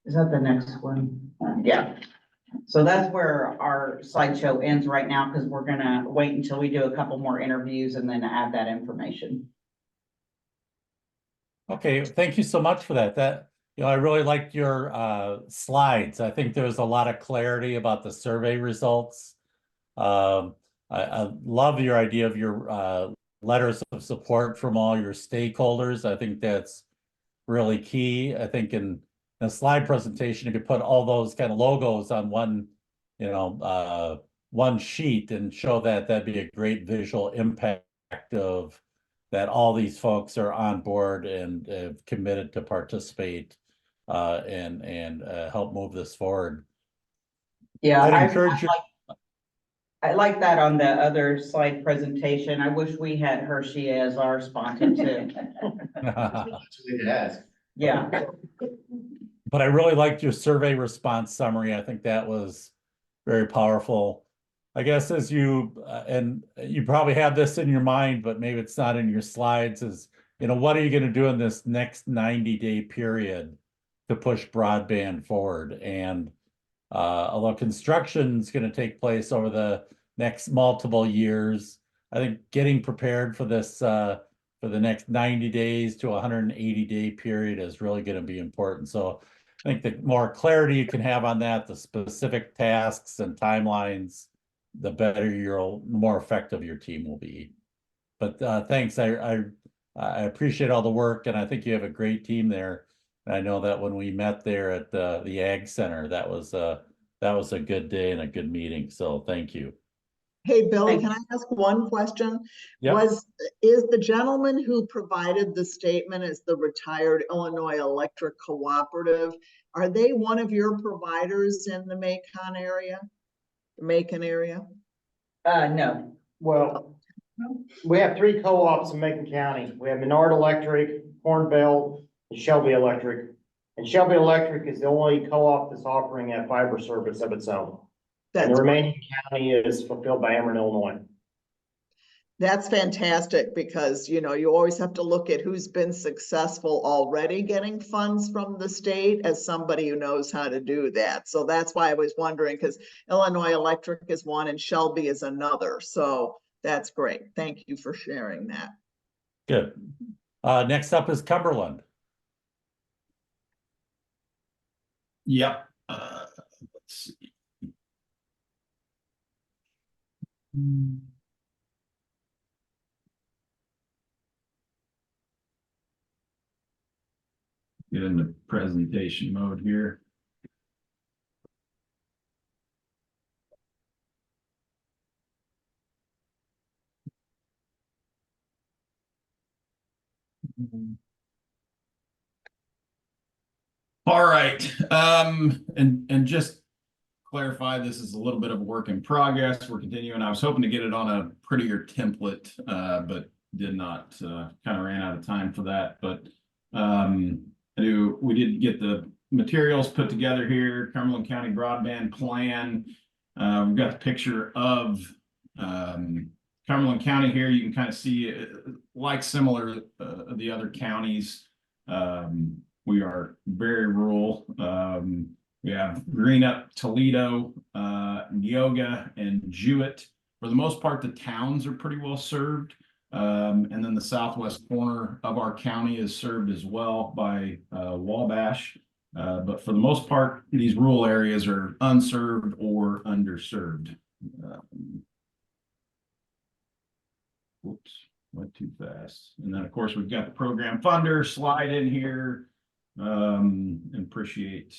that the next one? Yeah. So that's where our slideshow ends right now, because we're gonna wait until we do a couple more interviews and then add that information. Okay, thank you so much for that. I really liked your slides. I think there's a lot of clarity about the survey results. I love your idea of your letters of support from all your stakeholders. I think that's really key. I think in a slide presentation, you could put all those kind of logos on one, one sheet and show that. That'd be a great visual impact of that all these folks are on board and have committed to participate and help move this forward. Yeah, I'd encourage you. I like that on the other slide presentation. I wish we had Hershey as our sponsor too. Yeah. But I really liked your survey response summary. I think that was very powerful. I guess as you, and you probably have this in your mind, but maybe it's not in your slides, is, what are you going to do in this next 90-day period to push broadband forward? And although construction is going to take place over the next multiple years, I think getting prepared for this, for the next 90 days to 180-day period is really going to be important. So I think the more clarity you can have on that, the specific tasks and timelines, the better the more effective your team will be. But thanks. I appreciate all the work, and I think you have a great team there. And I know that when we met there at the Ag Center, that was a good day and a good meeting. So thank you. Hey, Billy, can I ask one question? Yep. Is the gentleman who provided the statement as the retired Illinois Electric Cooperative, are they one of your providers in the Macon area? No. Well, we have 3 co-ops in Macon County. We have Menard Electric, Hornbelt, and Shelby Electric. And Shelby Electric is the only co-op that's offering a fiber service of its own. And the remaining county is fulfilled by Ameren, Illinois. That's fantastic, because, you always have to look at who's been successful already getting funds from the state as somebody who knows how to do that. So that's why I was wondering, because Illinois Electric is one and Shelby is another. So that's great. Thank you for sharing that. Good. Next up is Cumberland. Yep. Let's see. Get into presentation mode here. All right. And just clarify, this is a little bit of a work in progress. We're continuing. I was hoping to get it on a prettier template, but did not, kind of ran out of time for that, but we did get the materials put together here, Cumberland County Broadband Plan. We've got the picture of Cumberland County here. You can kind of see, like similar the other counties, we are very rural. We have Greenup, Toledo, Neoga, and Jewett. For the most part, the towns are pretty well served. And then the southwest corner of our county is served as well by Wabash. But for the most part, these rural areas are unserved or underserved. Whoops, went too fast. And then, of course, we've got the program funder slide in here. And appreciate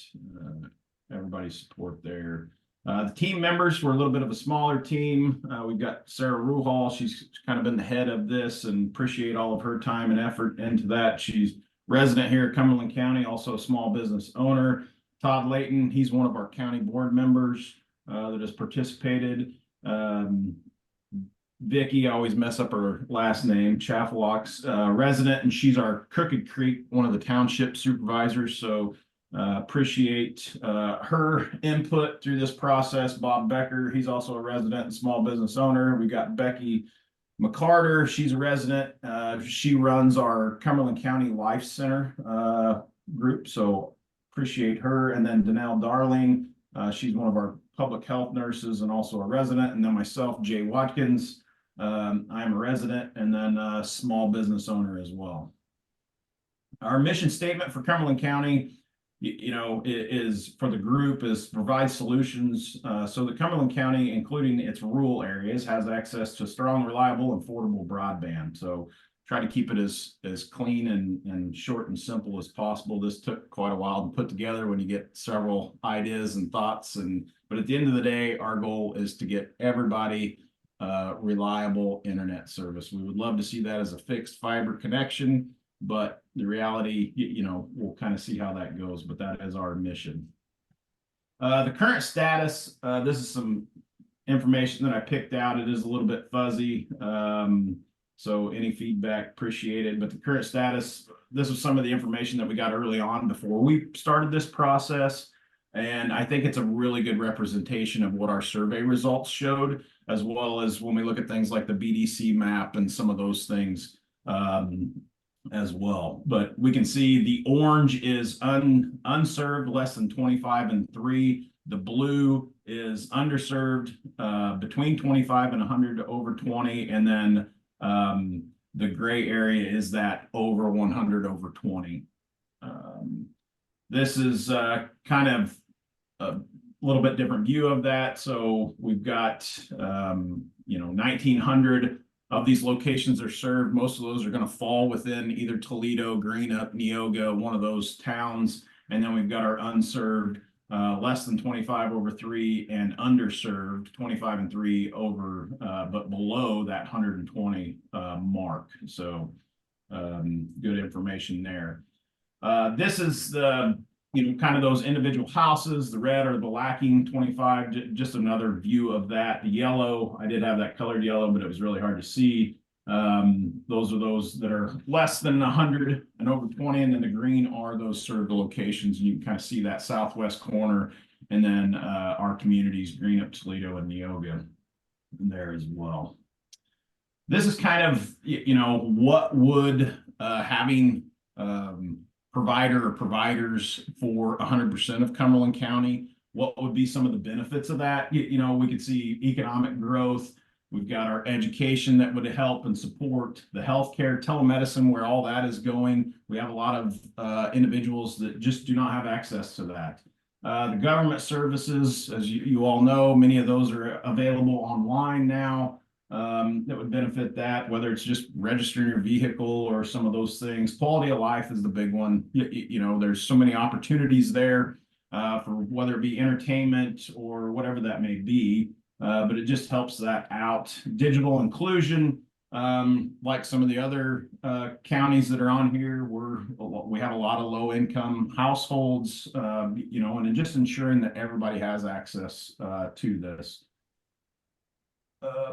everybody's support there. The team members were a little bit of a smaller team. We've got Sarah Ruhal. She's kind of been the head of this, and appreciate all of her time and effort into that. She's resident here at Cumberland County, also a small business owner. Todd Layton, he's one of our county board members that has participated. Vicky, I always mess up her last name, Chaffelock's resident, and she's our Crooked Creek, one of the township supervisors. So appreciate her input through this process. Bob Becker, he's also a resident and small business owner. We got Becky McCarter, she's a resident. She runs our Cumberland County Life Center group, so appreciate her. And then Danelle Darling, she's one of our public health nurses and also a resident. And then myself, Jay Watkins, I'm a resident and then a small business owner as well. Our mission statement for Cumberland County, is for the group is provide solutions so that Cumberland County, including its rural areas, has access to strong, reliable, and affordable broadband. So try to keep it as clean and short and simple as possible. This took quite a while to put together when you get several ideas and thoughts. But at the end of the day, our goal is to get everybody reliable internet service. We would love to see that as a fixed fiber connection, but the reality, we'll kind of see how that goes, but that is our mission. The current status, this is some information that I picked out. It is a little bit fuzzy, so any feedback appreciated, but the current status, this was some of the information that we got early on before we started this process. And I think it's a really good representation of what our survey results showed, as well as when we look at things like the BDC map and some of those things as well. But we can see the orange is unserved, less than 25 and 3. The blue is underserved, between 25 and 100 to over 20. And then the gray area is that over 100 over 20. This is kind of a little bit different view of that. So we've got, 1,900 of these locations are served. Most of those are going to fall within either Toledo, Greenup, Neoga, one of those towns. And then we've got our unserved, less than 25 over 3, and underserved 25 and 3 over, but below that 120 mark. So good information there. This is the, kind of those individual houses, the red or the lacking 25, just another view of that. The yellow, I did have that colored yellow, but it was really hard to see. Those are those that are less than 100 and over 20, and then the green are those served locations. You can kind of see that southwest corner, and then our communities, Greenup, Toledo, and Neoga there as well. This is kind of, what would having provider or providers for 100% of Cumberland County, what would be some of the benefits of that? We could see economic growth. We've got our education that would help and support the healthcare, telemedicine, where all that is going. We have a lot of individuals that just do not have access to that. The government services, as you all know, many of those are available online now. That would benefit that, whether it's just registering your vehicle or some of those things. Quality of life is the big one. There's so many opportunities there for whether it be entertainment or whatever that may be, but it just helps that out. Digital inclusion, like some of the other counties that are on here, we have a lot of low income households, and just ensuring that everybody has access to this.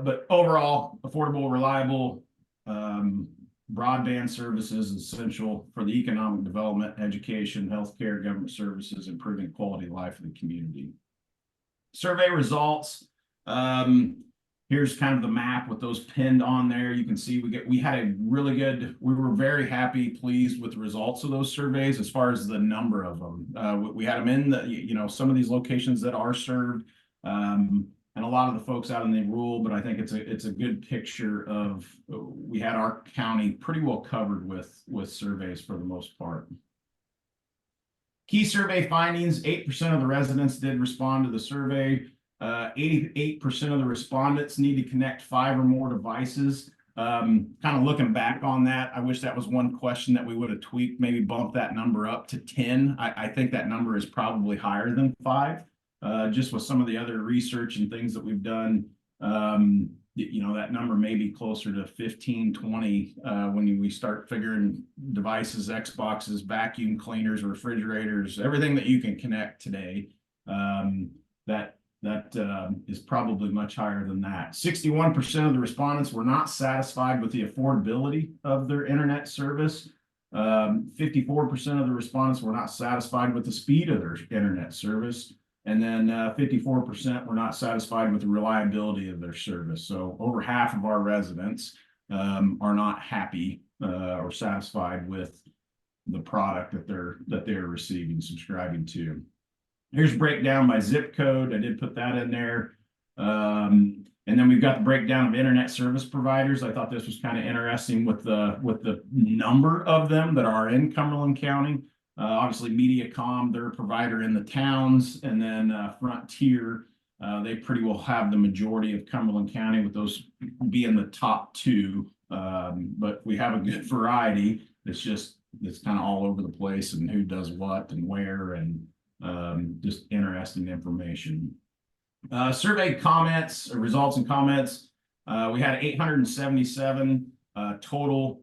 But overall, affordable, reliable broadband services essential for the economic development, education, healthcare, government services, improving quality of life of the community. Survey results. Here's kind of the map with those pinned on there. You can see we were very happy, pleased with the results of those surveys as far as the number of them. We had them in some of these locations that are served, and a lot of the folks out in the rural, but I think it's a good picture of, we had our county pretty well covered with surveys for the most part. Key survey findings: 8% of the residents did respond to the survey. 88% of the respondents need to connect 5 or more devices. Kind of looking back on that, I wish that was one question that we would have tweaked, maybe bump that number up to 10. I think that number is probably higher than 5. Just with some of the other research and things that we've done, that number may be closer to 15, 20 when we start figuring devices, Xboxes, vacuum cleaners, refrigerators, everything that you can connect today. That is probably much higher than that. 61% of the respondents were not satisfied with the affordability of their internet service. 54% of the respondents were not satisfied with the speed of their internet service. And then 54% were not satisfied with the reliability of their service. So over half of our residents are not happy or satisfied with the product that they're receiving, subscribing to. Here's breakdown by zip code. I did put that in there. And then we've got the breakdown of internet service providers. I thought this was kind of interesting with the number of them that are in Cumberland County. Obviously, MediaCom, they're a provider in the towns, and then Frontier, they pretty well have the majority of Cumberland County, with those being the top 2. But we have a good variety. It's kind of all over the place, and who does what and where, and just interesting information. Survey comments, results and comments. We had 877 total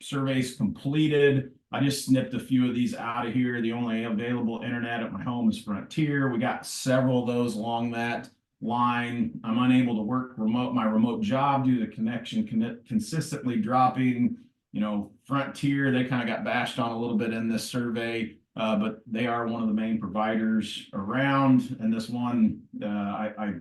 surveys completed. I just snipped a few of these out of here. The only available internet at my home is Frontier. We got several of those along that line. I'm unable to work my remote job due to the connection consistently dropping. Frontier, they kind of got bashed on a little bit in this survey, but they are one of the main providers around. And this one I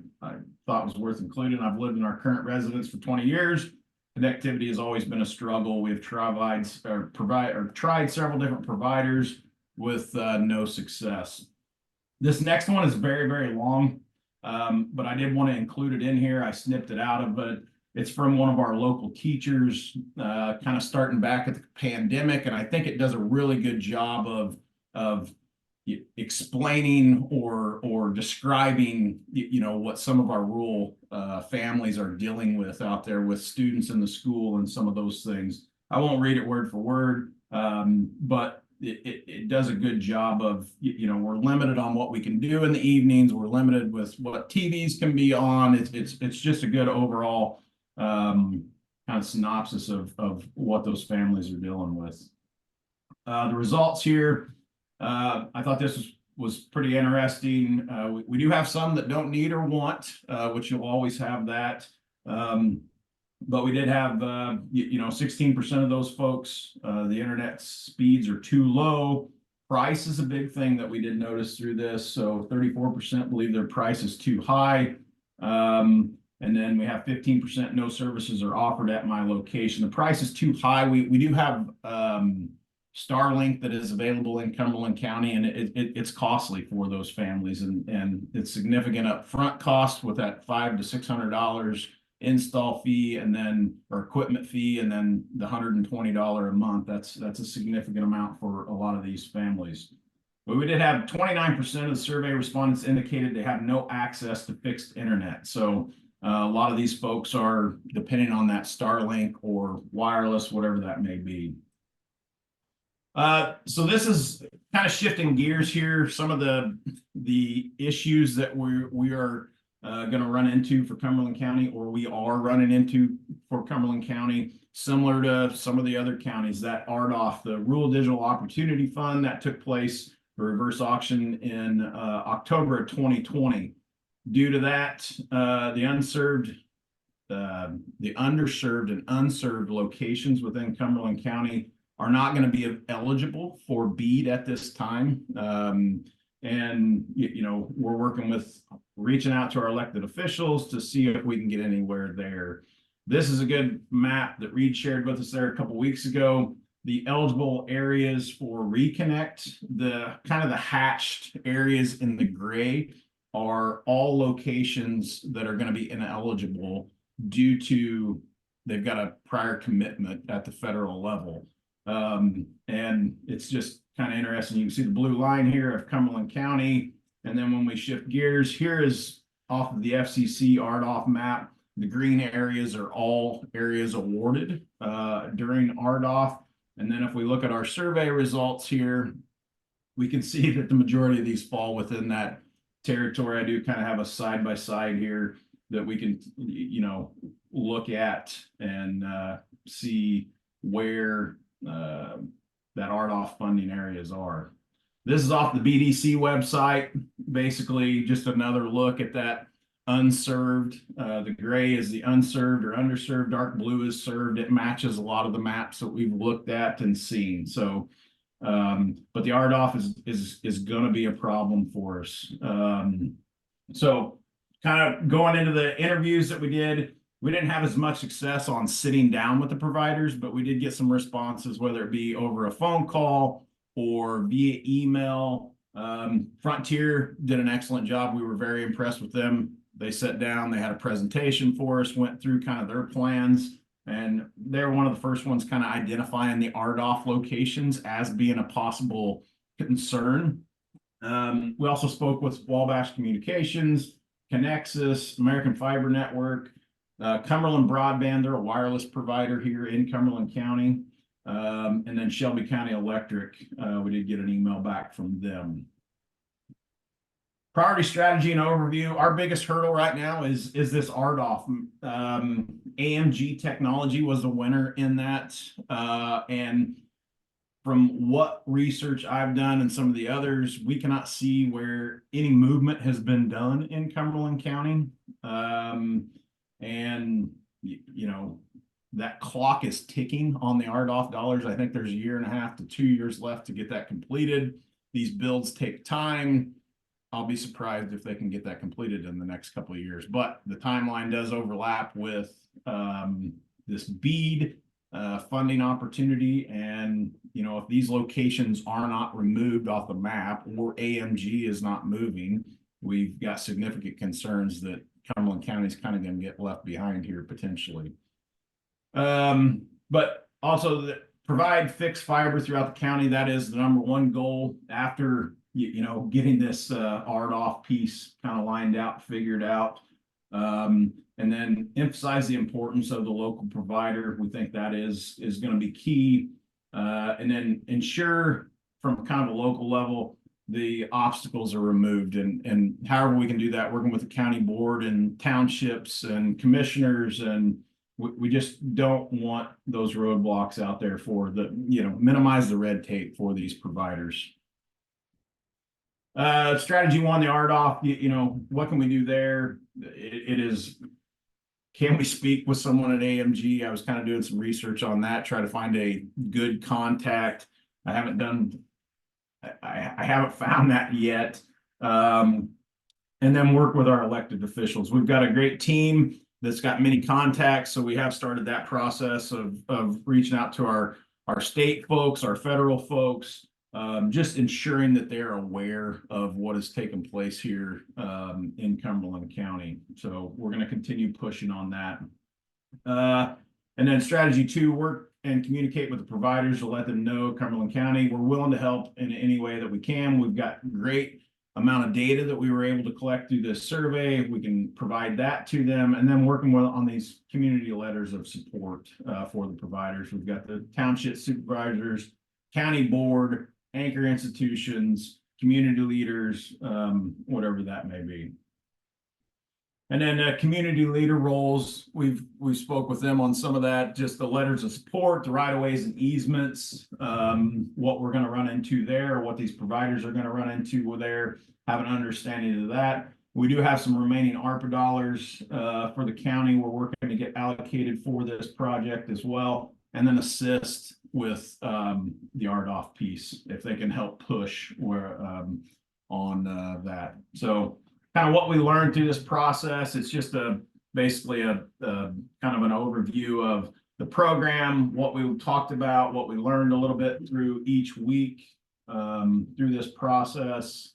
thought was worth including. I've lived in our current residence for 20 years. Connectivity has always been a struggle. We've tried several different providers with no success. This next one is very, very long, but I did want to include it in here. I snipped it out of it. It's from one of our local teachers, kind of starting back at the pandemic, and I think it does a really good job of explaining or describing what some of our rural families are dealing with out there with students in the school and some of those things. I won't read it word for word, but it does a good job of, we're limited on what we can do in the evenings. We're limited with what TVs can be on. It's just a good overall kind of synopsis of what those families are dealing with. The results here. I thought this was pretty interesting. We do have some that don't need or want, which you'll always have that. But we did have, 16% of those folks, the internet speeds are too low. Price is a big thing that we did notice through this. So 34% believe their price is too high. And then we have 15% no services are offered at my location. The price is too high. We do have Starlink that is available in Cumberland County, and it's costly for those families, and it's significant upfront cost with that $500 to $600 install fee, and then equipment fee, and then the $120 a month. That's a significant amount for a lot of these families. But we did have 29% of the survey respondents indicated they have no access to fixed internet. So a lot of these folks are depending on that Starlink or wireless, whatever that may be. So this is kind of shifting gears here. Some of the issues that we are going to run into for Cumberland County, or we are running into for Cumberland County, similar to some of the other counties. That RDOF, the Rural Digital Opportunity Fund, that took place, the reverse auction in October of 2020. Due to that, the unserved the underserved and unserved locations within Cumberland County are not going to be eligible for BEAD at this time. And, you know, we're working with reaching out to our elected officials to see if we can get anywhere there. This is a good map that Reed shared with us there a couple weeks ago. The eligible areas for reconnect, the kind of the hatched areas in the gray are all locations that are going to be ineligible due to they've got a prior commitment at the federal level. And it's just kind of interesting. You can see the blue line here of Cumberland County. And then when we shift gears, here is off of the FCC RDOF map. The green areas are all areas awarded during RDOF. And then if we look at our survey results here, we can see that the majority of these fall within that territory. I do kind of have a side by side here that we can, you know, look at and see where that RDOF funding areas are. This is off the BDC website. Basically, just another look at that unserved. The gray is the unserved or underserved. Dark blue is served. It matches a lot of the maps that we've looked at and seen. So, but the RDOF is going to be a problem for us. So, kind of going into the interviews that we did, we didn't have as much success on sitting down with the providers, but we did get some responses, whether it be over a phone call or via email. Frontier did an excellent job. We were very impressed with them. They sat down, they had a presentation for us, went through kind of their plans, and they were one of the first ones kind of identifying the RDOF locations as being a possible concern. We also spoke with Wabash Communications, Connexus, American Fiber Network, Cumberland Broadband. They're a wireless provider here in Cumberland County. And then Shelby County Electric, we did get an email back from them. Priority strategy and overview. Our biggest hurdle right now is this RDOF. AMG technology was the winner in that. And from what research I've done and some of the others, we cannot see where any movement has been done in Cumberland County. And, you know, that clock is ticking on the RDOF dollars. I think there's 1.5 to 2 years left to get that completed. These builds take time. I'll be surprised if they can get that completed in the next couple of years. But the timeline does overlap with this BEAD funding opportunity. And, you know, if these locations are not removed off the map or AMG is not moving, we've got significant concerns that Cumberland County is kind of going to get left behind here potentially. But also provide fixed fiber throughout the county. That is the #1 goal after, you know, getting this RDOF piece kind of lined out, figured out. And then emphasize the importance of the local provider. We think that is going to be key. And then ensure from kind of a local level, the obstacles are removed, and however we can do that, working with the county board and townships and commissioners, and we just don't want those roadblocks out there for the, you know, minimize the red tape for these providers. Strategy 1, the RDOF, you know, what can we do there? It is, can we speak with someone at AMG? I was kind of doing some research on that, try to find a good contact. I haven't found that yet. And then work with our elected officials. We've got a great team that's got many contacts. So we have started that process of reaching out to our state folks, our federal folks, just ensuring that they're aware of what has taken place here in Cumberland County. So we're going to continue pushing on that. And then strategy 2, work and communicate with the providers to let them know Cumberland County, we're willing to help in any way that we can. We've got great amount of data that we were able to collect through this survey. We can provide that to them, and then working on these community letters of support for the providers. We've got the township supervisors, county board, anchor institutions, community leaders, whatever that may be. And then community leader roles, we spoke with them on some of that, just the letters of support, the right-of-ways and easements, what we're going to run into there, what these providers are going to run into there, have an understanding of that. We do have some remaining ARPA dollars for the county. We're working to get allocated for this project as well, and then assist with the RDOF piece if they can help push where on that. So kind of what we learned through this process, it's just basically a kind of an overview of the program, what we talked about, what we learned a little bit through each week through this process.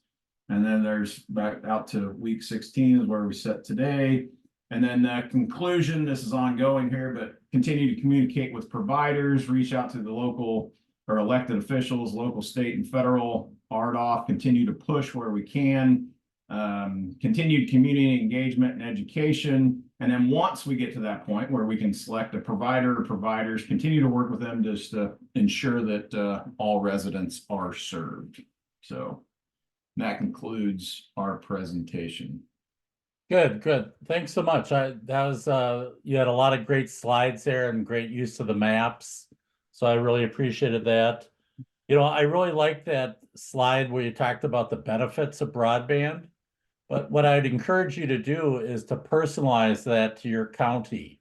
And then there's back out to week 16 is where we sit today. And then conclusion, this is ongoing here, but continue to communicate with providers, reach out to the local or elected officials, local, state, and federal, RDOF, continue to push where we can, continued community engagement and education. And then once we get to that point where we can select a provider or providers, continue to work with them just to ensure that all residents are served. So that concludes our presentation. Good, good. Thanks so much. That was you had a lot of great slides there and great use of the maps. So I really appreciated that. You know, I really like that slide where you talked about the benefits of broadband. But what I'd encourage you to do is to personalize that to your county.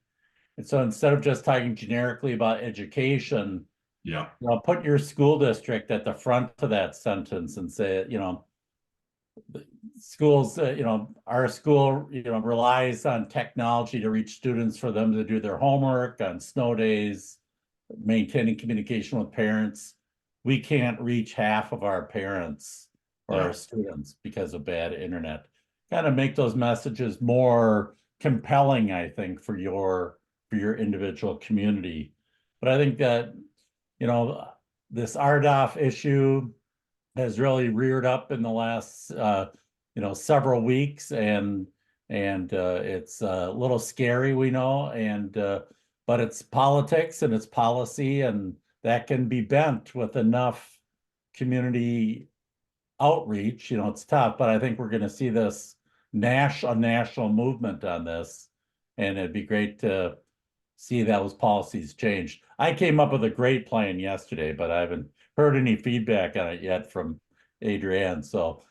And so instead of just talking generically about education, you know, put your school district at the front of that sentence and say, you know, schools, you know, our school, you know, relies on technology to reach students for them to do their homework on snow days, maintaining communication with parents. We can't reach half of our parents or our students because of bad internet. Kind of make those messages more compelling, I think, for your individual community. But I think that, you know, this RDOF issue has really reared up in the last you know, several weeks, and it's a little scary, we know, and but it's politics and it's policy, and that can be bent with enough community outreach. You know, it's tough, but I think we're going to see this national movement on this, and it'd be great to see those policies changed. I came up with a great plan yesterday, but I haven't heard any feedback on it yet from Adrienne. So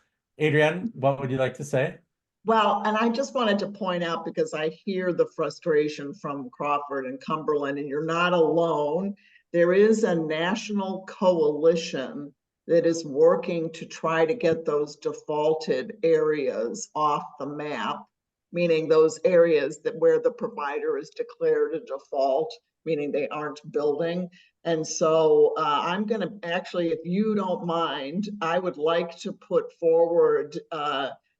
Adrienne, what would you like to say? Well, and I just wanted to point out, because I hear the frustration from Crawford and Cumberland, and you're not alone. There is a national coalition that is working to try to get those defaulted areas off the map, meaning those areas that where the provider is declared a default, meaning they aren't building. And so I'm going to actually, if you don't mind, I would like to put forward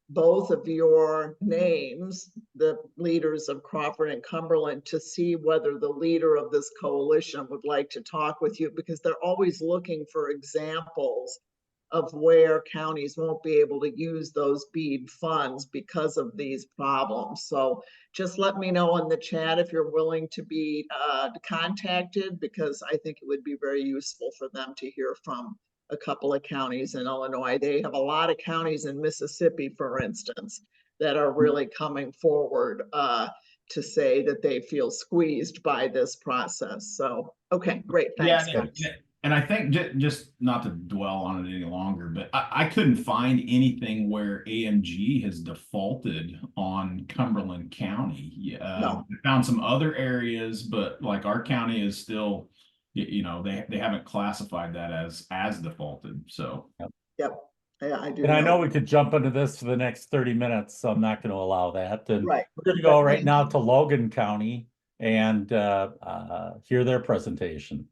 both of your names, the leaders of Crawford and Cumberland, to see whether the leader of this coalition would like to talk with you, because they're always looking for examples of where counties won't be able to use those BEAD funds because of these problems. So just let me know in the chat if you're willing to be contacted, because I think it would be very useful for them to hear from a couple of counties in Illinois. They have a lot of counties in Mississippi, for instance, that are really coming forward to say that they feel squeezed by this process. So, okay, great, thanks. Yeah, and I think just not to dwell on it any longer, but I couldn't find anything where AMG has defaulted on Cumberland County. No. I found some other areas, but like our county is still, you know, they haven't classified that as defaulted. So Yep. Yeah, I do. And I know we could jump into this for the next 30 minutes, so I'm not going to allow that. And right. We're going to go right now to Logan County and hear their presentation.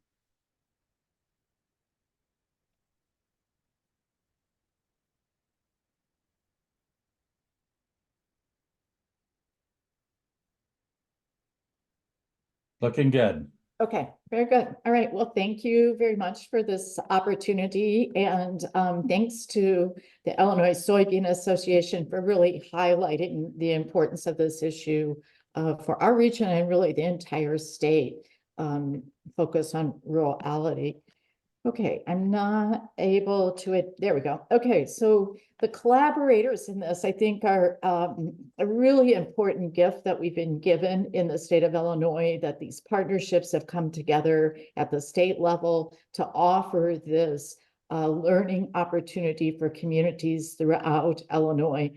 Looking good. Okay, very good. All right. Well, thank you very much for this opportunity. And thanks to the Illinois Soybean Association for really highlighting the importance of this issue for our region and really the entire state. Focus on rurality. Okay, I'm not able to, there we go. Okay, so the collaborators in this, I think, are a really important gift that we've been given in the state of Illinois, that these partnerships have come together at the state level to offer this learning opportunity for communities throughout Illinois.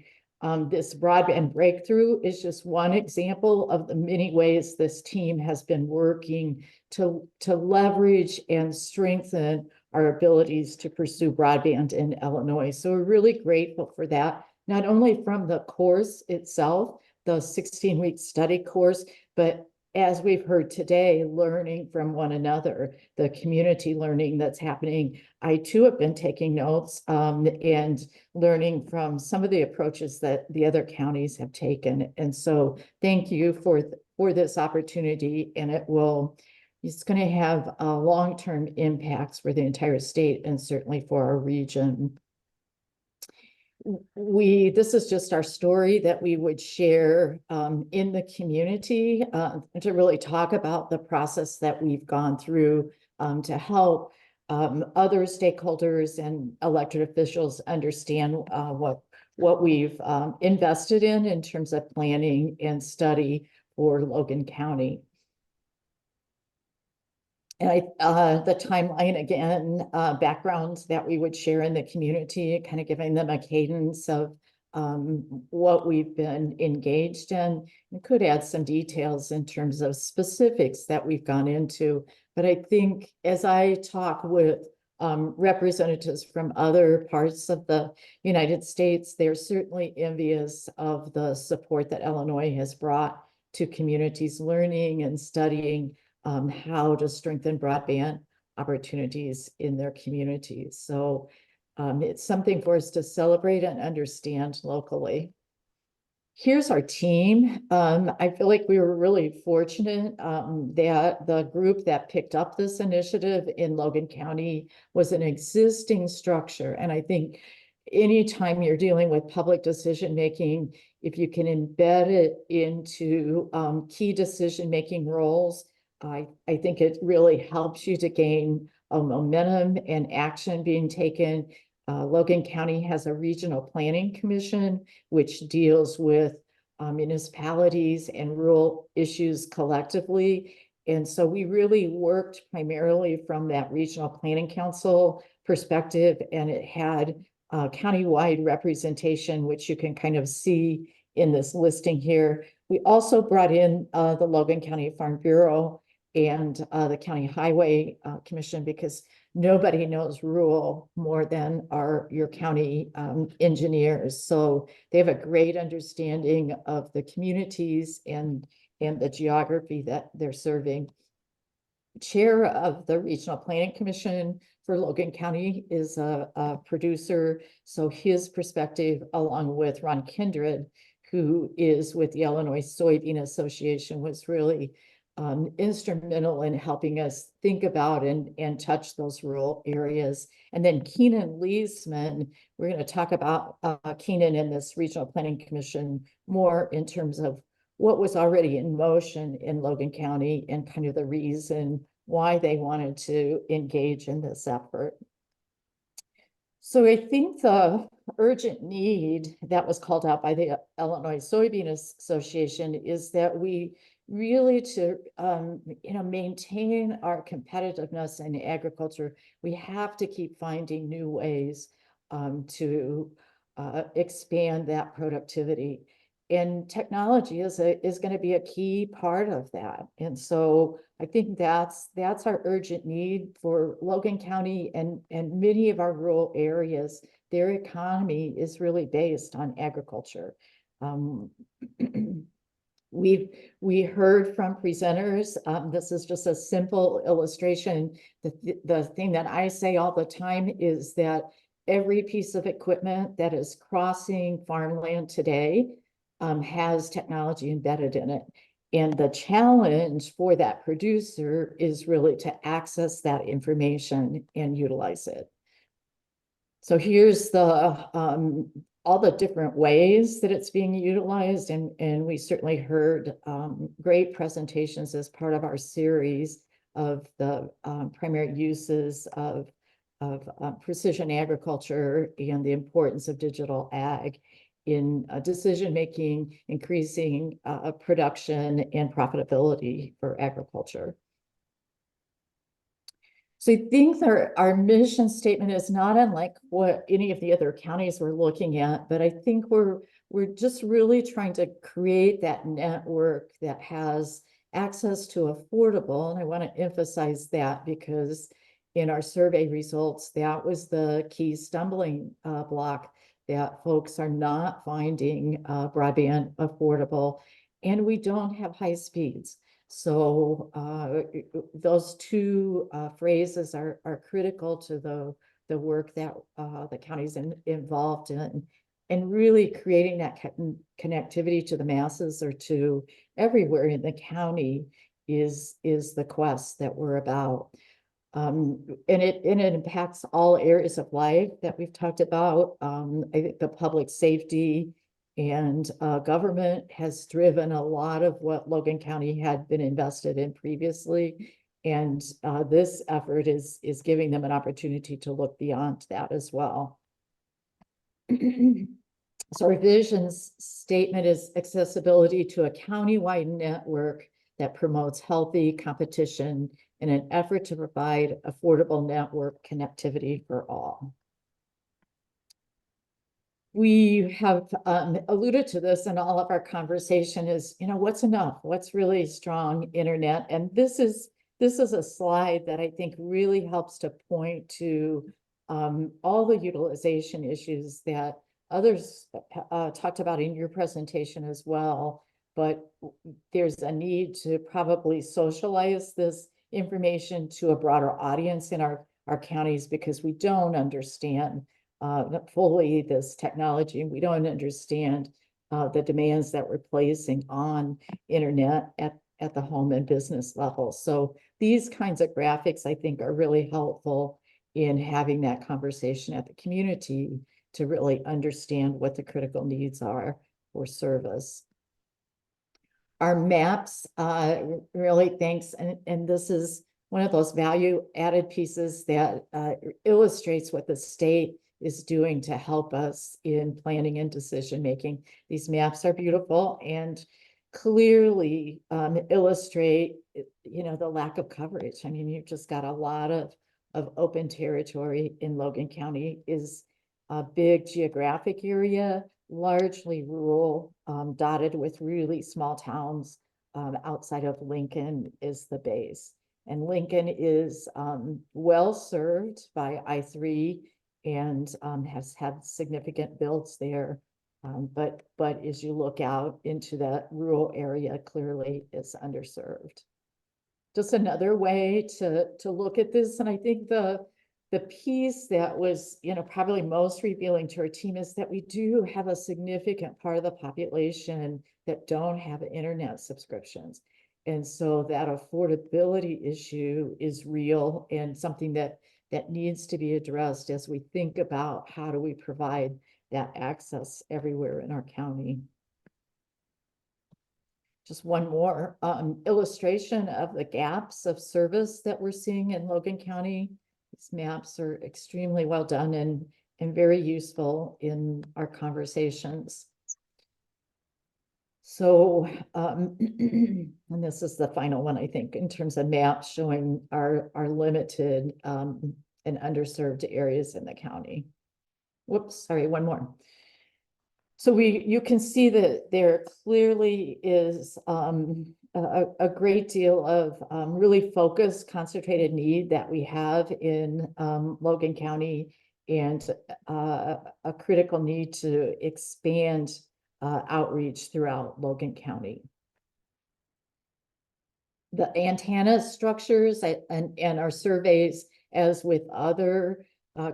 This broadband breakthrough is just one example of the many ways this team has been working to leverage and strengthen our abilities to pursue broadband in Illinois. So we're really grateful for that, not only from the course itself, the 16-week study course, but as we've heard today, learning from one another, the community learning that's happening. I too have been taking notes and learning from some of the approaches that the other counties have taken. And so thank you for this opportunity, and it's going to have long-term impacts for the entire state and certainly for our region. This is just our story that we would share in the community to really talk about the process that we've gone through to help other stakeholders and elected officials understand what we've invested in terms of planning and study for Logan County. And the timeline again, backgrounds that we would share in the community, kind of giving them a cadence of what we've been engaged in. We could add some details in terms of specifics that we've gone into. But I think as I talk with representatives from other parts of the United States, they're certainly envious of the support that Illinois has brought to communities learning and studying how to strengthen broadband opportunities in their communities. So it's something for us to celebrate and understand locally. Here's our team. I feel like we were really fortunate that the group that picked up this initiative in Logan County was an existing structure. And I think anytime you're dealing with public decision-making, if you can embed it into key decision-making roles, I think it really helps you to gain a momentum and action being taken. Logan County has a regional planning commission, which deals with municipalities and rural issues collectively. And so we really worked primarily from that regional planning council perspective, and it had countywide representation, which you can kind of see in this listing here. We also brought in the Logan County Farm Bureau and the County Highway Commission, because nobody knows rural more than your county engineers. So they have a great understanding of the communities and the geography that they're serving. Chair of the Regional Planning Commission for Logan County is a producer. So his perspective, along with Ron Kindred, who is with the Illinois Soybean Association, was really instrumental in helping us think about and touch those rural areas. And then Keenan Leesman, we're going to talk about Keenan and this Regional Planning Commission more in terms of what was already in motion in Logan County and kind of the reason why they wanted to engage in this effort. So I think the urgent need that was called out by the Illinois Soybean Association is that we really to maintain our competitiveness in agriculture, we have to keep finding new ways to expand that productivity. And technology is going to be a key part of that. And so I think that's our urgent need for Logan County and many of our rural areas. Their economy is really based on agriculture. We heard from presenters. This is just a simple illustration. The thing that I say all the time is that every piece of equipment that is crossing farmland today has technology embedded in it. And the challenge for that producer is really to access that information and utilize it. So here's all the different ways that it's being utilized. And we certainly heard great presentations as part of our series of the primary uses of precision agriculture and the importance of digital ag in decision-making, increasing production and profitability for agriculture. So I think our mission statement is not unlike what any of the other counties we're looking at, but I think we're just really trying to create that network that has access to affordable, and I want to emphasize that because in our survey results, that was the key stumbling block, that folks are not finding broadband affordable, and we don't have high speeds. So those two phrases are critical to the work that the county's involved in, and really creating that connectivity to the masses or to everywhere in the county is the quest that we're about. And it impacts all areas of life that we've talked about. I think the public safety and government has driven a lot of what Logan County had been invested in previously. And this effort is giving them an opportunity to look beyond that as well. So our vision statement is accessibility to a county-wide network that promotes healthy competition in an effort to provide affordable network connectivity for all. We have alluded to this in all of our conversation is, what's enough? What's really strong internet? And this is a slide that I think really helps to point to all the utilization issues that others talked about in your presentation as well. But there's a need to probably socialize this information to a broader audience in our counties, because we don't understand fully this technology. We don't understand the demands that we're placing on internet at the home and business level. So these kinds of graphics, I think, are really helpful in having that conversation at the community to really understand what the critical needs are for service. Our maps, really thanks, and this is one of those value added pieces that illustrates what the state is doing to help us in planning and decision making. These maps are beautiful and clearly illustrate, the lack of coverage. I mean, you've just got a lot of open territory in Logan County. Is a big geographic area, largely rural, dotted with really small towns. Outside of Lincoln is the base. And Lincoln is well served by I-3 and has had significant builds there. But as you look out into that rural area, clearly is underserved. Just another way to look at this, and I think the piece that was, probably most revealing to our team is that we do have a significant part of the population that don't have internet subscriptions. And so that affordability issue is real and something that needs to be addressed as we think about how do we provide that access everywhere in our county. Just one more illustration of the gaps of service that we're seeing in Logan County. These maps are extremely well done and very useful in our conversations. So, and this is the final one, I think, in terms of maps showing our limited and underserved areas in the county. Whoops, sorry, one more. So you can see that there clearly is a great deal of really focused, concentrated need that we have in Logan County, and a critical need to expand outreach throughout Logan County. The antenna structures and our surveys, as with other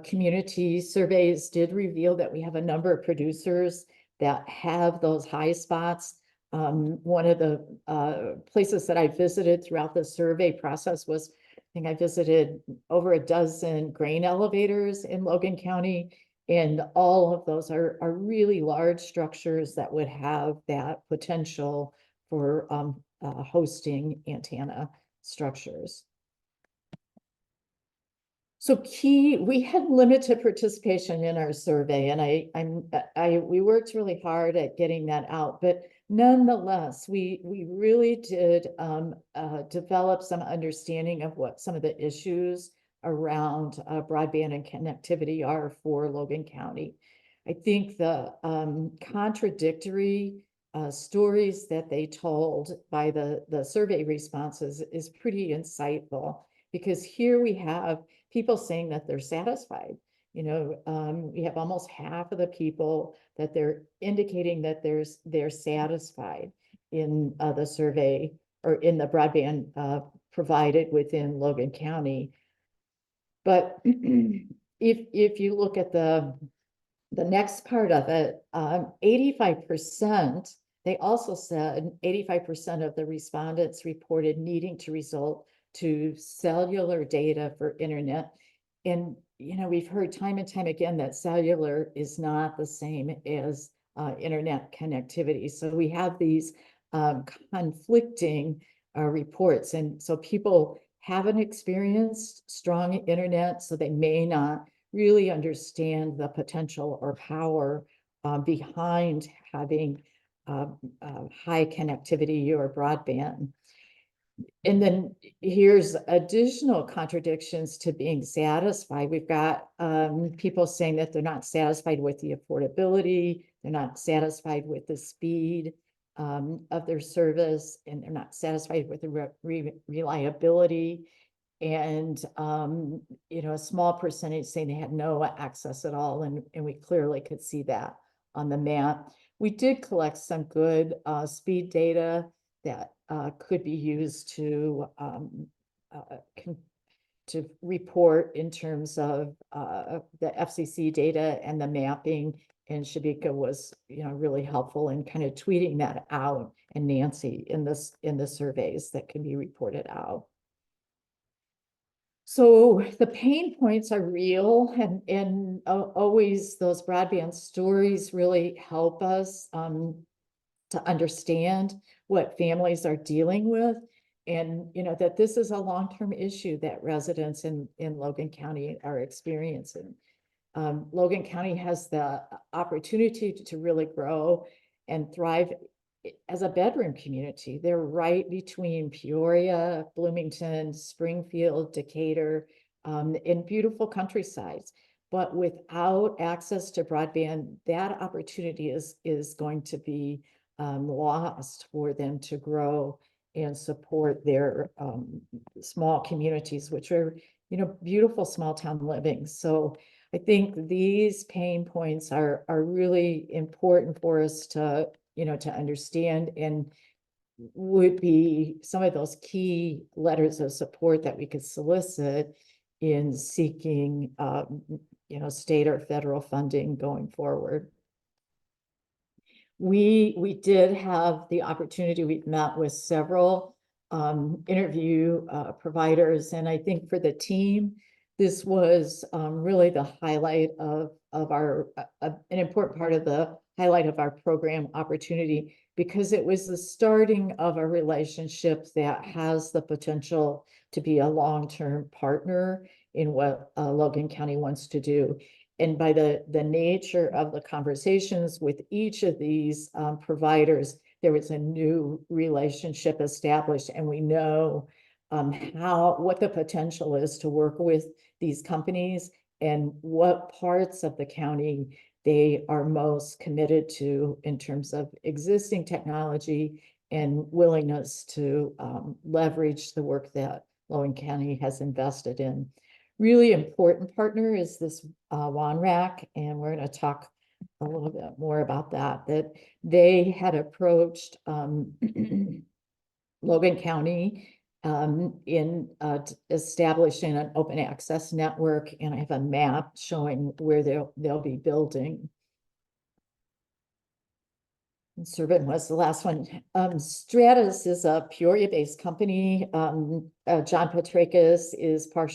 community surveys, did reveal that we have a number of producers that have those high spots. One of the places that I visited throughout the survey process was, I think I visited over a dozen grain elevators in Logan County, and all of those are really large structures that would have that potential for hosting antenna structures. So we had limited participation in our survey, and we worked really hard at getting that out, but nonetheless, we really did develop some understanding of what some of the issues around broadband and connectivity are for Logan County. I think the contradictory stories that they told by the survey responses is pretty insightful, because here we have people saying that they're satisfied. You know, we have almost half of the people that they're indicating that they're satisfied in the survey or in the broadband provided within Logan County. But if you look at the next part of it, 85%, they also said 85% of the respondents reported needing to resort to cellular data for internet. And, you know, we've heard time and time again that cellular is not the same as internet connectivity. So we have these conflicting reports. And so people haven't experienced strong internet, so they may not really understand the potential or power behind having high connectivity or broadband. And then here's additional contradictions to being satisfied. We've got people saying that they're not satisfied with the affordability, they're not satisfied with the speed of their service, and they're not satisfied with the reliability. And you know, a small percentage saying they had no access at all, and we clearly could see that on the map. We did collect some good speed data that could be used to report in terms of the FCC data and the mapping. And Shabika was, you know, really helpful in kind of tweeting that out, and Nancy in the surveys that can be reported out. So the pain points are real, and always those broadband stories really help us to understand what families are dealing with, and you know that this is a long-term issue that residents in Logan County are experiencing. Logan County has the opportunity to really grow and thrive as a bedroom community. They're right between Peoria, Bloomington, Springfield, Decatur, in beautiful countrysides. But without access to broadband, that opportunity is going to be lost for them to grow and support their small communities, which are, you know, beautiful small town living. So I think these pain points are really important for us to, you know, to understand, and would be some of those key letters of support that we could solicit in seeking, you know, state or federal funding going forward. We did have the opportunity, we've met with several interview providers, and I think for the team, this was really the highlight of our, an important part of the highlight of our program opportunity, because it was the starting of a relationship that has the potential to be a long-term partner in what Logan County wants to do. And by the nature of the conversations with each of these providers, there was a new relationship established, and we know what the potential is to work with these companies and what parts of the county they are most committed to in terms of existing technology and willingness to leverage the work that Logan County has invested in. Really important partner is this WANRAC, and we're going to talk a little bit more about that they had approached Logan County in establishing an open access network, and I have a map showing where they'll be building. And Servant was the last one. Stratus is a Peoria-based company. John Petrakis is part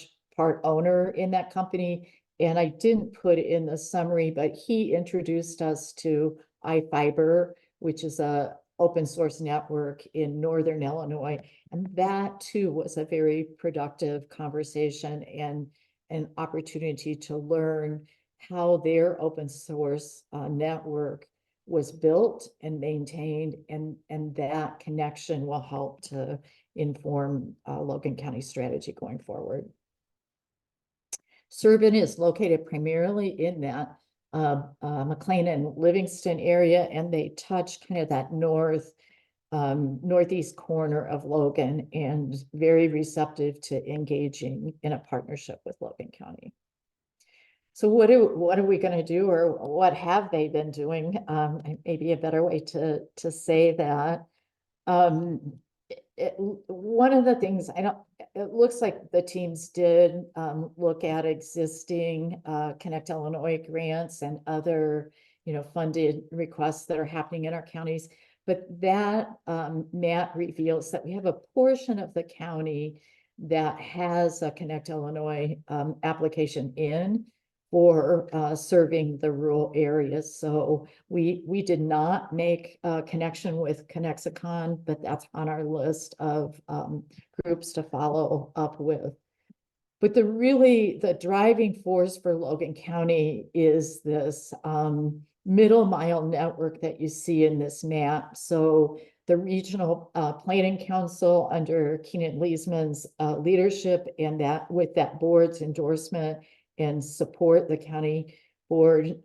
owner in that company, and I didn't put it in the summary, but he introduced us to iFiber, which is a open source network in Northern Illinois. And that too was a very productive conversation and an opportunity to learn how their open source network was built and maintained, and that connection will help to inform Logan County strategy going forward. Suburban is located primarily in that McLean and Livingston area, and they touch kind of that northeast corner of Logan, and very receptive to engaging in a partnership with Logan County. So what are we going to do, or what have they been doing? Maybe a better way to say that. One of the things it looks like the teams did look at existing Connect Illinois grants and other, funded requests that are happening in our counties. But that map reveals that we have a portion of the county that has a Connect Illinois application in for serving the rural areas. So we did not make a connection with Connexicon, but that's on our list of groups to follow up with. But the driving force for Logan County is this middle mile network that you see in this map. So the Regional Planning Council under Keenan Leesman's leadership, and that with that board's endorsement and support, the county board,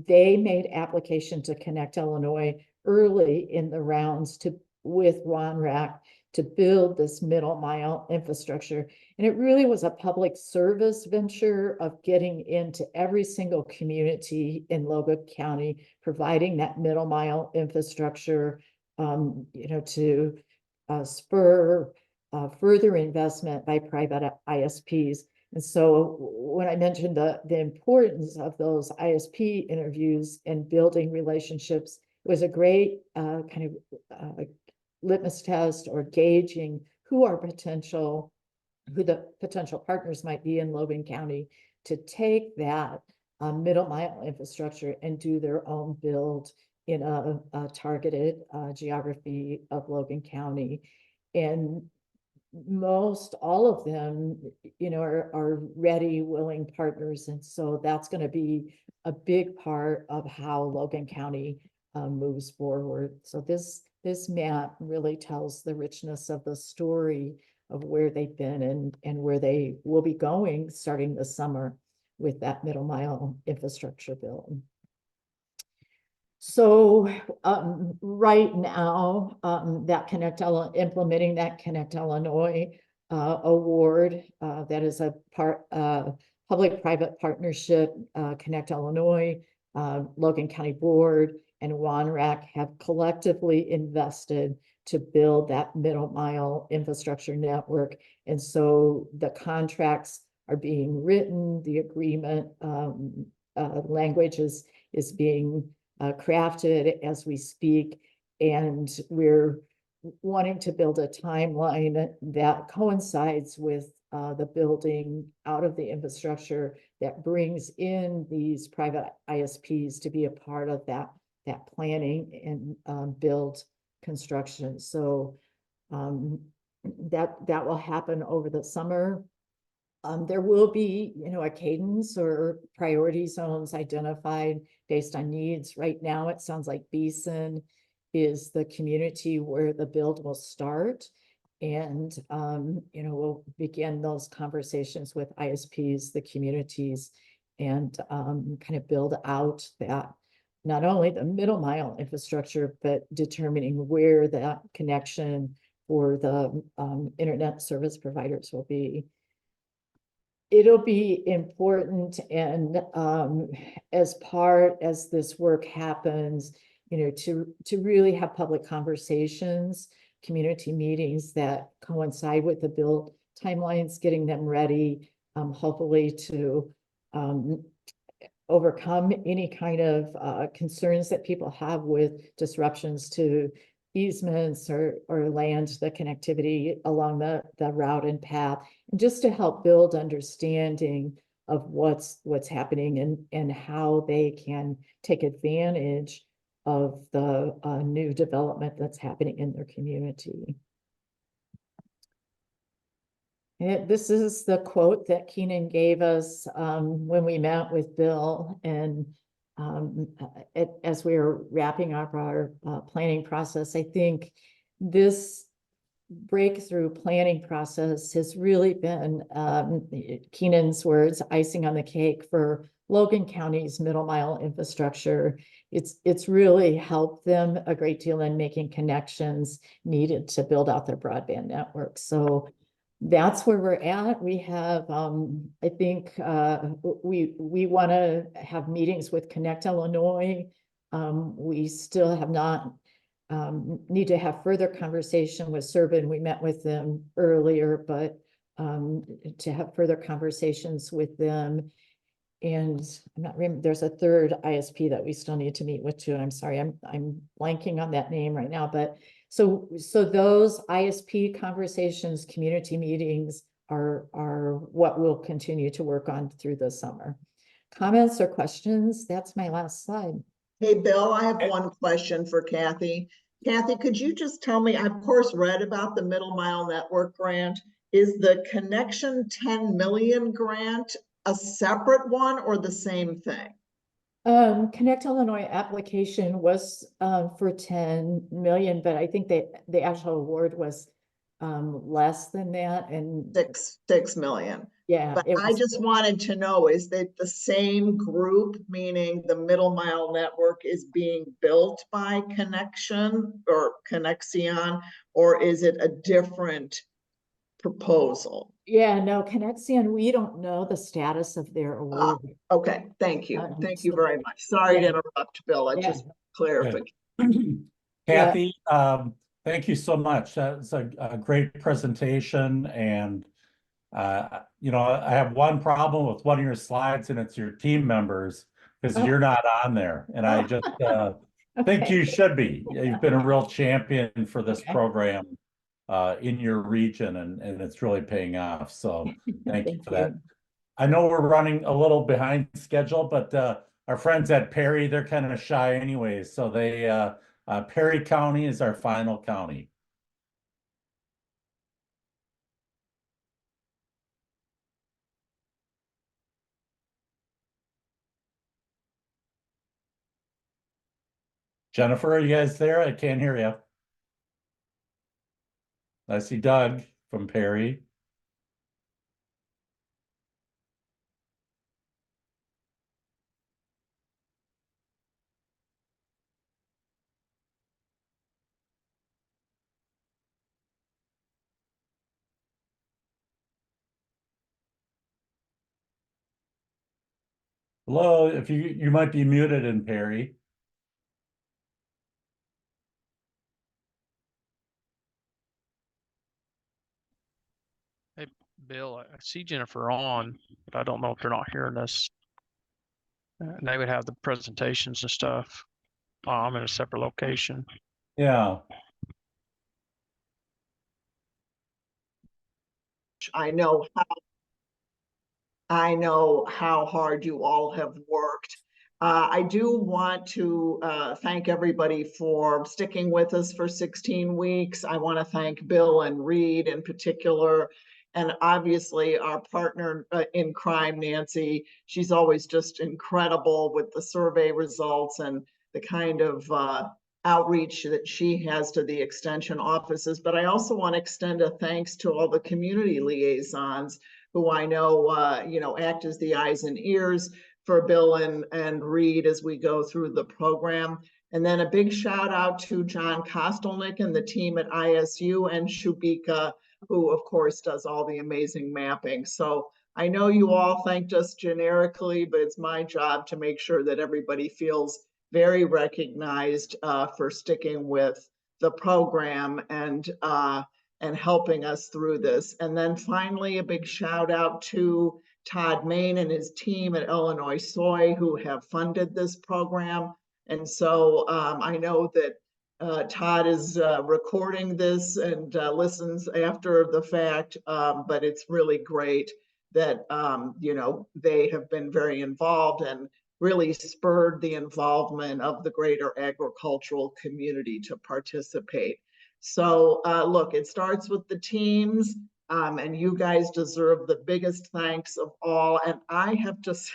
they made application to Connect Illinois early in the rounds with WANRAC to build this middle mile infrastructure. And it really was a public service venture of getting into every single community in Logan County, providing that middle mile infrastructure, to spur further investment by private ISPs. And so when I mentioned the importance of those ISP interviews and building relationships, it was a great kind of litmus test, or gauging who the potential partners might be in Logan County to take that middle mile infrastructure and do their own build in a targeted geography of Logan County. And most all of them, are ready, willing partners. And so that's going to be a big part of how Logan County moves forward. So this map really tells the richness of the story of where they've been and where they will be going starting this summer with that middle mile infrastructure build. So right now, implementing that Connect Illinois award, that is a public-private partnership, Connect Illinois, Logan County Board, and WANRAC have collectively invested to build that middle mile infrastructure network. And so the contracts are being written, the agreement language is being crafted as we speak, and we're wanting to build a timeline that coincides with the building out of the infrastructure that brings in these private ISPs to be a part of that planning and build construction. So that will happen over the summer. There will be, a cadence or priority zones identified based on needs. Right now, it sounds like Beeson is the community where the build will start. And, we'll begin those conversations with ISPs, the communities, and kind of build out that, not only the middle mile infrastructure, but determining where that connection for the internet service providers will be. It'll be important, and as this work happens, to really have public conversations, community meetings that coincide with the build timelines, getting them ready, hopefully to overcome any kind of concerns that people have with disruptions to easements or land, the connectivity along the route and path, and just to help build understanding of what's happening and how they can take advantage of the new development that's happening in their community. This is the quote that Keenan gave us when we met with Bill, and as we were wrapping up our planning process. I think this breakthrough planning process has really been, Keenan's words, icing on the cake for Logan County's middle mile infrastructure. It's really helped them a great deal in making connections needed to build out their broadband network. So that's where we're at. We have, I think, we want to have meetings with Connect Illinois. We still have not, need to have further conversation with Serban. We met with them earlier, but to have further conversations with them. And I'm not remember, there's a third ISP that we still need to meet with too. And I'm sorry, I'm blanking on that name right now, but so those ISP conversations, community meetings are what we'll continue to work on through the summer. Comments or questions? That's my last slide. Hey, Bill, I have one question for Kathy. Kathy, could you just tell me, I of course read about the Middle Mile Network grant. Is the Connection 10 million grant a separate one or the same thing? Connect Illinois application was for 10 million, but I think that the actual award was less than that, and 6 million. Yeah, but I just wanted to know, is that the same group, meaning the Middle Mile Network is being built by Connection or Connexion, or is it a different proposal? Yeah, no, Connexion, we don't know the status of their award. Okay, thank you. Thank you very much. Sorry to interrupt, Bill. I just clarified. Kathy, thank you so much. That's a great presentation. And, you know, I have one problem with one of your slides, and it's your team members, because you're not on there. And I just think you should be. You've been a real champion for this program in your region, and it's really paying off. So thank you for that. I know we're running a little behind schedule, but our friends at Perry, they're kind of shy anyways. So they Perry County is our final county. Jennifer, are you guys there? I can't hear you. I see Doug from Perry. Hello, if you might be muted in Perry. Hey, Bill, I see Jennifer on, but I don't know if they're not hearing us. And they would have the presentations and stuff. I'm in a separate location. Yeah. I know how hard you all have worked. I do want to thank everybody for sticking with us for 16 weeks. I want to thank Bill and Reed in particular, and obviously our partner in crime, Nancy. She's always just incredible with the survey results and the kind of outreach that she has to the extension offices. But I also want to extend a thanks to all the community liaisons who I know, you know, act as the eyes and ears for Bill and Reed as we go through the program. And then a big shout out to John Kostelnick and the team at ISU, and Shubika, who of course does all the amazing mapping. So I know you all thanked us generically, but it's my job to make sure that everybody feels very recognized for sticking with the program and helping us through this. And then finally, a big shout out to Todd Main and his team at Illinois Soy who have funded this program. And so I know that Todd is recording this and listens after the fact, but it's really great that, you know, they have been very involved and really spurred the involvement of the greater agricultural community to participate. So look, it starts with the teams, and you guys deserve the biggest thanks of all. And I have to say,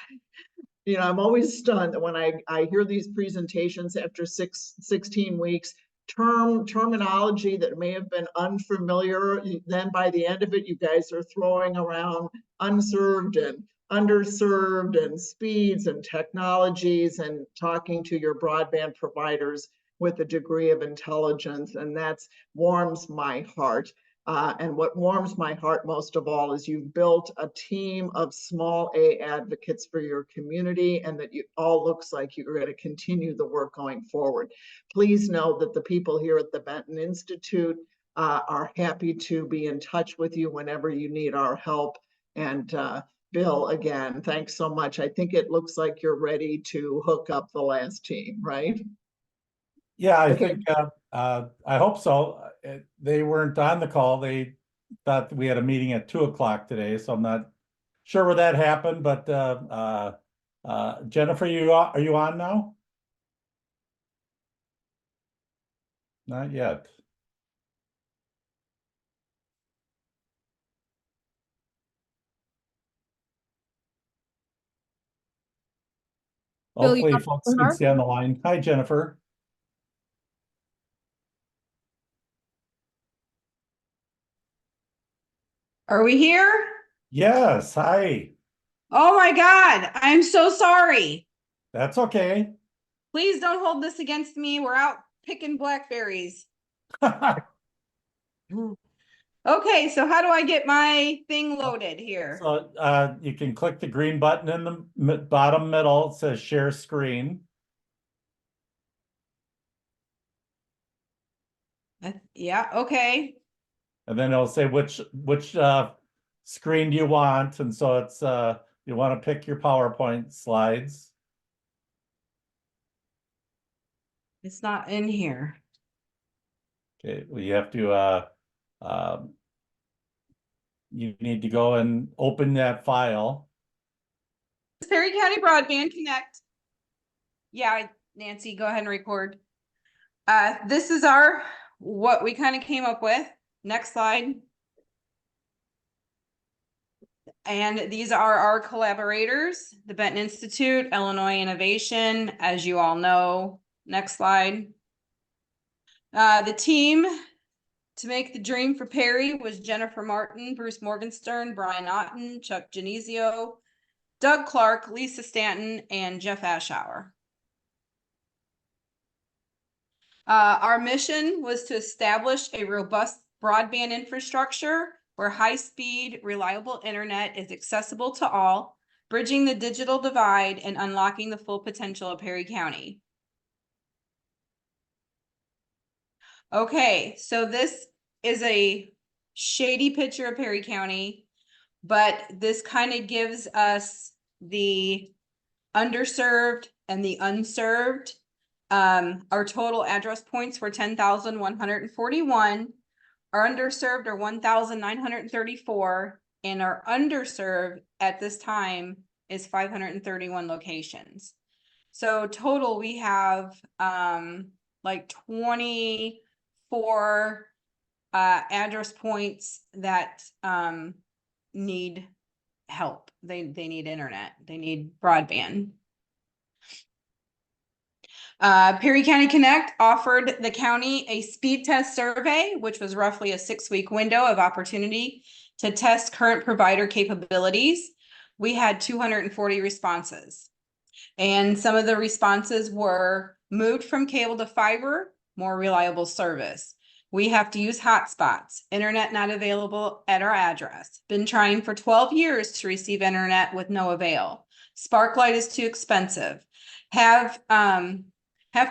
you know, I'm always stunned when I hear these presentations after 16 weeks. terminology that may have been unfamiliar. Then by the end of it, you guys are throwing around unserved and underserved and speeds and technologies and talking to your broadband providers with a degree of intelligence, and that's warms my heart. And what warms my heart most of all is you've built a team of small A advocates for your community, and that it all looks like you're going to continue the work going forward. Please know that the people here at the Benton Institute are happy to be in touch with you whenever you need our help. And Bill, again, thanks so much. I think it looks like you're ready to hook up the last team, right? Yeah, I think, I hope so. They weren't on the call. They thought we had a meeting at 2 o'clock today, so I'm not sure where that happened, but Jennifer, are you on now? Not yet. Bill, Hopefully folks can stay on the line. Hi, Jennifer. Are we here? Yes, hi. Oh my God, I'm so sorry. That's okay. Please don't hold this against me. We're out picking blackberries. Okay, so how do I get my thing loaded here? So you can click the green button in the bottom middle. It says share screen. Yeah, okay. And then it'll say which screen do you want, and so it's you want to pick your PowerPoint slides. It's not in here. Okay, well you have to you need to go and open that file. Perry County Broadband Connect. Yeah, Nancy, go ahead and record. This is what we kind of came up with. Next slide. And these are our collaborators, the Benton Institute, Illinois Innovation, as you all know. Next slide. The team to make the dream for Perry was Jennifer Martin, Bruce Morgenstern, Brian Otten, Chuck Genizio, Doug Clark, Lisa Stanton, and Jeff Ashour. Our mission was to establish a robust broadband infrastructure where high-speed, reliable internet is accessible to all, bridging the digital divide and unlocking the full potential of Perry County. Okay, so this is a shady picture of Perry County, but this kind of gives us the underserved and the unserved. Our total address points were 10,141. Our underserved are 1,934, and our underserved at this time is 531 locations. So total we have like 24 address points that need help. They need internet. They need broadband. Perry County Connect offered the county a speed test survey, which was roughly a 6-week window of opportunity to test current provider capabilities. We had 240 responses, and some of the responses were moved from cable to fiber, more reliable service. We have to use hotspots, internet not available at our address. Been trying for 12 years to receive internet with no avail. Sparklight is too expensive. Have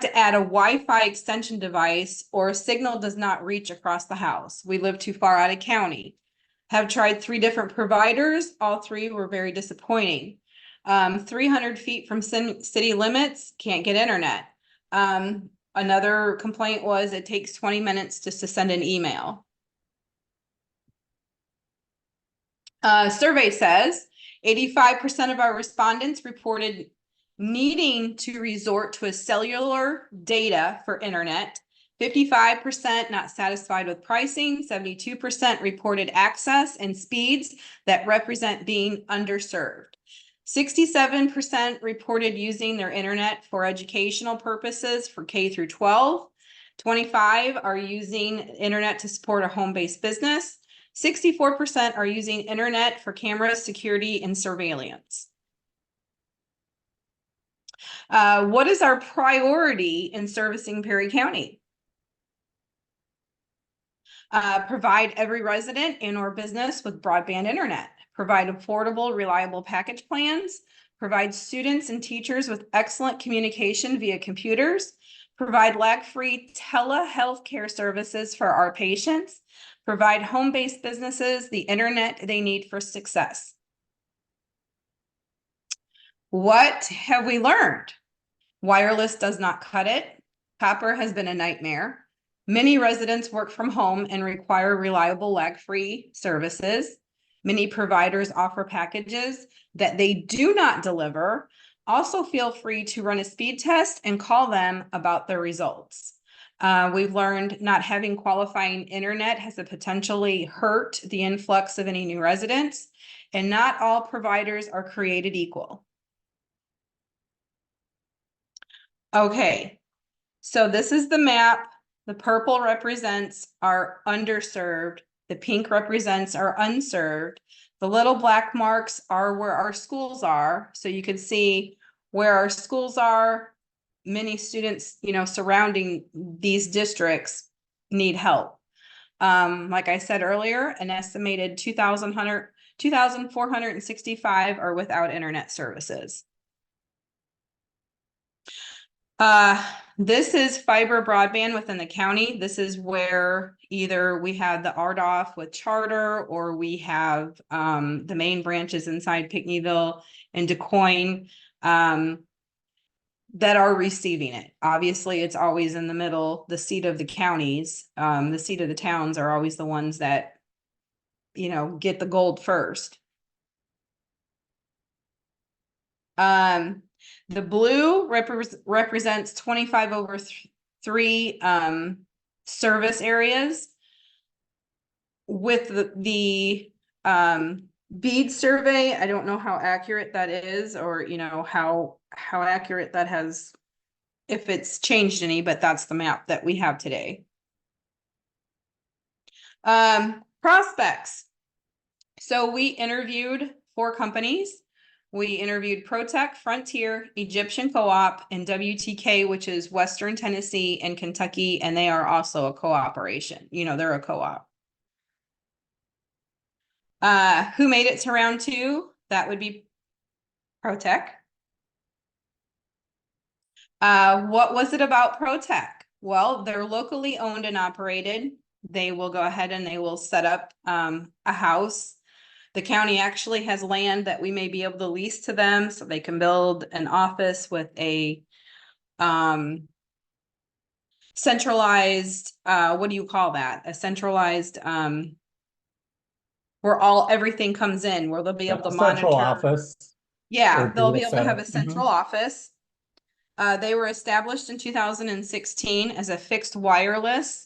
to add a Wi-Fi extension device or a signal does not reach across the house. We live too far out of county. Have tried 3 different providers. All 3 were very disappointing. 300 feet from city limits, can't get internet. Another complaint was it takes 20 minutes just to send an email. Survey says 85% of our respondents reported needing to resort to a cellular data for internet, 55% not satisfied with pricing, 72% reported access and speeds that represent being underserved. 67% reported using their internet for educational purposes for K through 12. 25 are using internet to support a home-based business. 64% are using internet for cameras, security, and surveillance. What is our priority in servicing Perry County? Provide every resident and or business with broadband internet. Provide affordable, reliable package plans. Provide students and teachers with excellent communication via computers. Provide lag-free telehealth care services for our patients. Provide home-based businesses the internet they need for success. What have we learned? Wireless does not cut it. Copper has been a nightmare. Many residents work from home and require reliable lag-free services. Many providers offer packages that they do not deliver. Also feel free to run a speed test and call them about their results. We've learned not having qualifying internet has potentially hurt the influx of any new residents, and not all providers are created equal. Okay, so this is the map. The purple represents our underserved. The pink represents our unserved. The little black marks are where our schools are. So you can see where our schools are. Many students, surrounding these districts need help. Like I said earlier, an estimated 2,465 are without internet services. This is fiber broadband within the county. This is where either we have the RDOF with Charter, or we have the main branches inside Pinckneyville and DeCoin that are receiving it. Obviously, it's always in the middle. The seat of the counties, the seat of the towns are always the ones that, get the gold first. The blue represents 25/3 service areas. With the bead survey, I don't know how accurate that is, or how accurate that has, if it's changed any, but that's the map that we have today. Prospects. So we interviewed 4 companies. We interviewed ProTech, Frontier, Egyptian Co-op, and WTK, which is Western Tennessee and Kentucky, and they are also a cooperation. They're a co-op. Who made it to round 2? That would be ProTech. What was it about ProTech? Well, they're locally owned and operated. They will go ahead and they will set up a house. The county actually has land that we may be able to lease to them, so they can build an office with a centralized, what do you call that? A centralized, where everything comes in, where they'll be able to monitor. Central office. Yeah, they'll be able to center. have a central office. They were established in 2016 as a fixed wireless.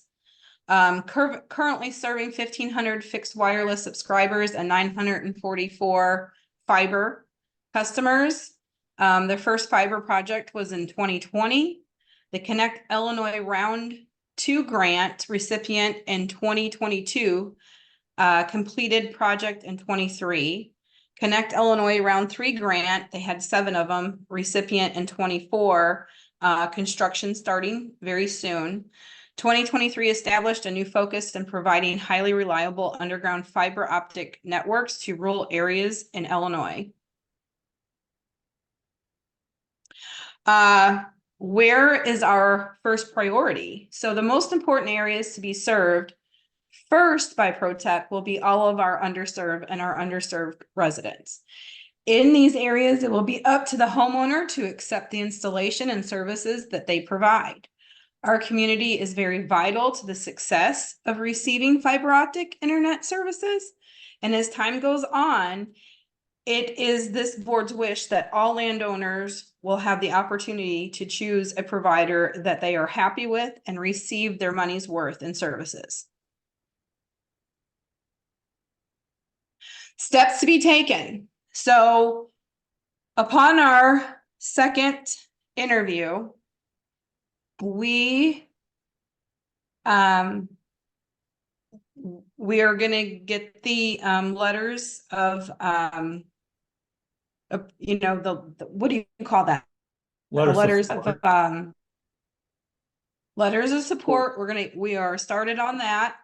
Currently serving 1,500 fixed wireless subscribers and 944 fiber customers. Their first fiber project was in 2020. The Connect Illinois Round 2 grant recipient in 2022, completed project in 23. Connect Illinois Round 3 grant, they had 7 of them, recipient in 24, construction starting very soon. 2023 established a new focus in providing highly reliable underground fiber optic networks to rural areas in Illinois. Where is our first priority? So the most important areas to be served first by ProTech will be all of our underserved and our underserved residents. In these areas, it will be up to the homeowner to accept the installation and services that they provide. Our community is very vital to the success of receiving fiber optic internet services. And as time goes on, it is this board's wish that all landowners will have the opportunity to choose a provider that they are happy with and receive their money's worth in services. Steps to be taken. So upon our second interview, we We are gonna get the letters of you know, the what do you call that? The letters of letters of support. We are started on that.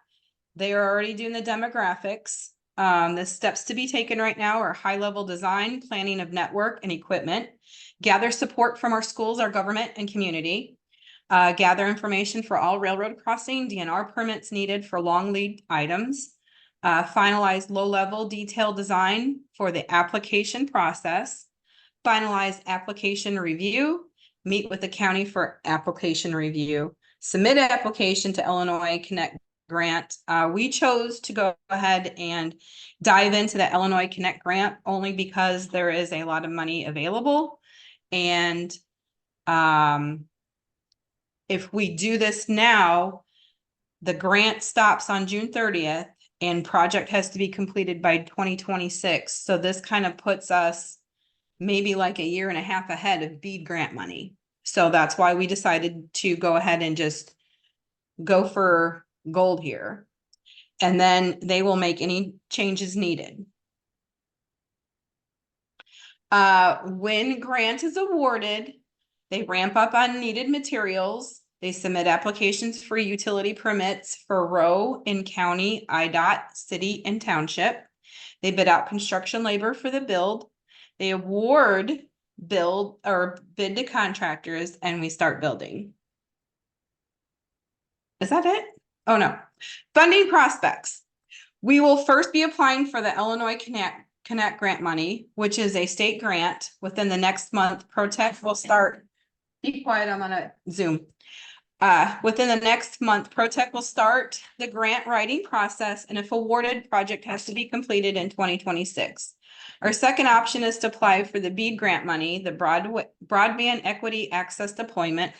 They are already doing the demographics. The steps to be taken right now are high-level design, planning of network and equipment, gather support from our schools, our government and community, gather information for all railroad crossing, DNR permits needed for long lead items, finalize low-level detailed design for the application process, finalize application review, meet with the county for application review, submit application to Illinois Connect grant. We chose to go ahead and dive into the Illinois Connect grant only because there is a lot of money available. And if we do this now, the grant stops on June 30th and project has to be completed by 2026. So this kind of puts us maybe like a year and a half ahead of BEAD grant money. So that's why we decided to go ahead and just go for gold here. And then they will make any changes needed. When grant is awarded, they ramp up on needed materials. They submit applications for utility permits for row and county, IDOT, city, and township. They bid out construction labor for the build. They award bid to contractors, and we start building. Is that it? Oh, no. Funding prospects. We will first be applying for the Illinois Connect grant money, which is a state grant. Within the next month, ProTech will start. Be quiet, I'm on a Zoom. Within the next month, ProTech will start the grant writing process, and if awarded, project has to be completed in 2026. Our second option is to apply for the BEAD grant money, the Broadband Equity Access Deployment,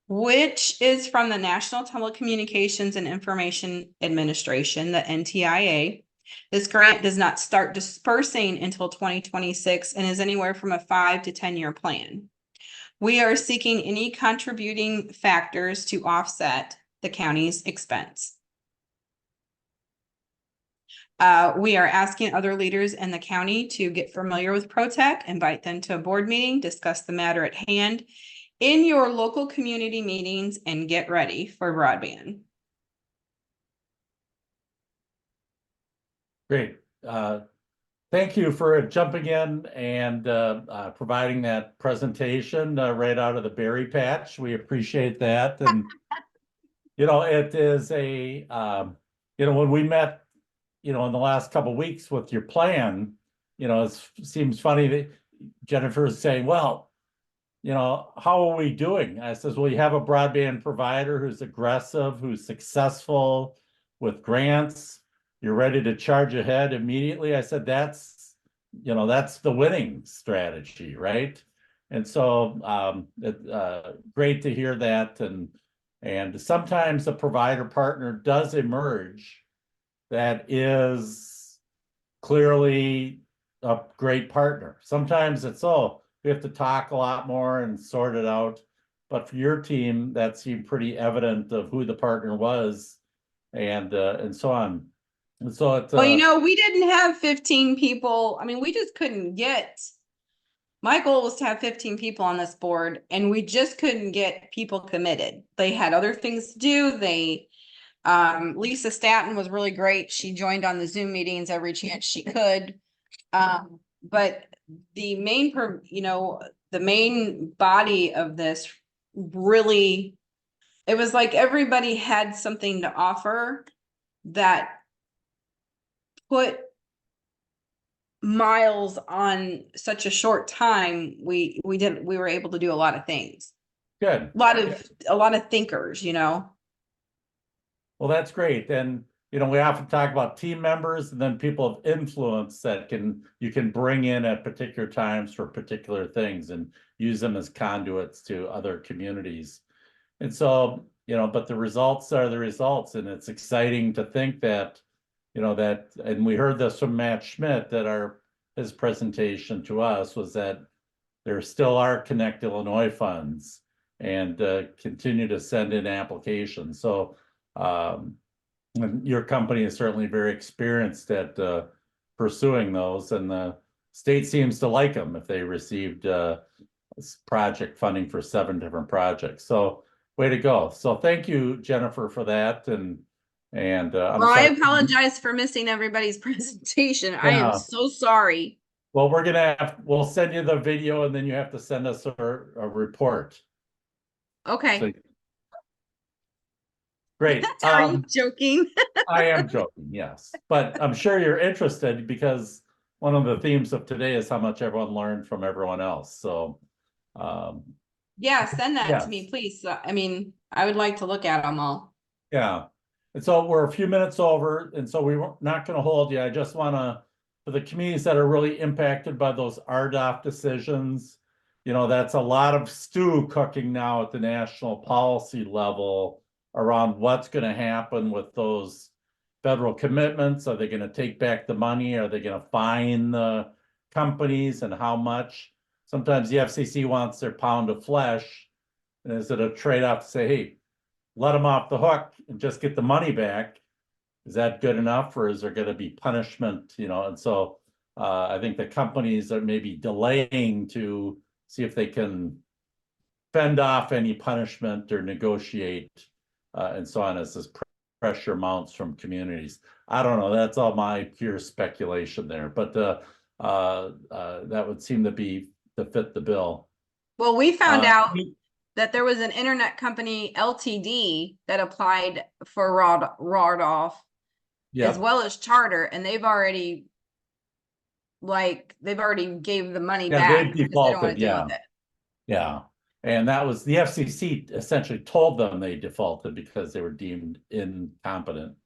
which is from the National Telecommunications and Information Administration, the NTIA. This grant does not start dispersing until 2026 and is anywhere from a 5 to 10-year plan. We are seeking any contributing factors to offset the county's expense. We are asking other leaders in the county to get familiar with ProTech, invite them to a board meeting, discuss the matter at hand in your local community meetings, and get ready for broadband. Great. Thank you for jumping in and providing that presentation right out of the berry patch. We appreciate that. And, you know, it is a, you know, when we met, you know, in the last couple of weeks with your plan, you know, it seems funny that Jennifer is saying, well, you know, how are we doing? I says, well, you have a broadband provider who's aggressive, who's successful with grants. You're ready to charge ahead immediately. I said, that's, you know, that's the winning strategy, right? And so great to hear that. And sometimes a provider partner does emerge that is clearly a great partner. Sometimes it's, oh, we have to talk a lot more and sort it out. But for your team, that seemed pretty evident of who the partner was and so on. And so it's well, you know, we didn't have 15 people. I mean, we just couldn't get, my goal was to have 15 people on this board, and we just couldn't get people committed. They had other things to do. Lisa Staton was really great. She joined on the Zoom meetings every chance she could. But the main, the main body of this really, it was like everybody had something to offer that put miles on such a short time. We were able to do a lot of things. Good. A lot of thinkers, you know. Well, that's great. And, you know, we often talk about team members and then people of influence that you can bring in at particular times for particular things and use them as conduits to other communities. And so, you know, but the results are the results. And it's exciting to think that, you know, that, and we heard this from Matt Schmidt, that his presentation to us was that there still are Connect Illinois funds and continue to send in applications. So and your company is certainly very experienced at pursuing those, and the state seems to like them if they received project funding for 7 different projects. So way to go. So thank you, Jennifer, for that. And I'm Well, I sorry. apologize for missing everybody's presentation. I am Yeah. so sorry. Well, we'll send you the video and then you have to send us a report. Okay. So, great. Are you joking? I am joking, yes. But I'm sure you're interested because one of the themes of today is how much everyone learned from everyone else. So, Yeah, send that yes. to me, please. I mean, I would like to look at them all. Yeah. And so we're a few minutes over, and so we're not going to hold you. I just want to, for the communities that are really impacted by those RDOF decisions, you know, that's a lot of stew cooking now at the national policy level around what's going to happen with those federal commitments. Are they going to take back the money? Are they going to fine the companies, and how much? Sometimes the FCC wants their pound of flesh. And is it a trade-off to say, hey, let them off the hook and just get the money back? Is that good enough, or is there going to be punishment? You know, and so I think the companies are maybe delaying to see if they can fend off any punishment or negotiate and so on as this pressure mounts from communities. I don't know. That's all my pure speculation there, but that would seem to be to fit the bill. Well, we found out that there was an internet company LTD that applied for RDOF as well as Charter, and they've already gave the money back. They've defaulted. Yeah. And that was the FCC essentially told them they defaulted because they were deemed incompetent.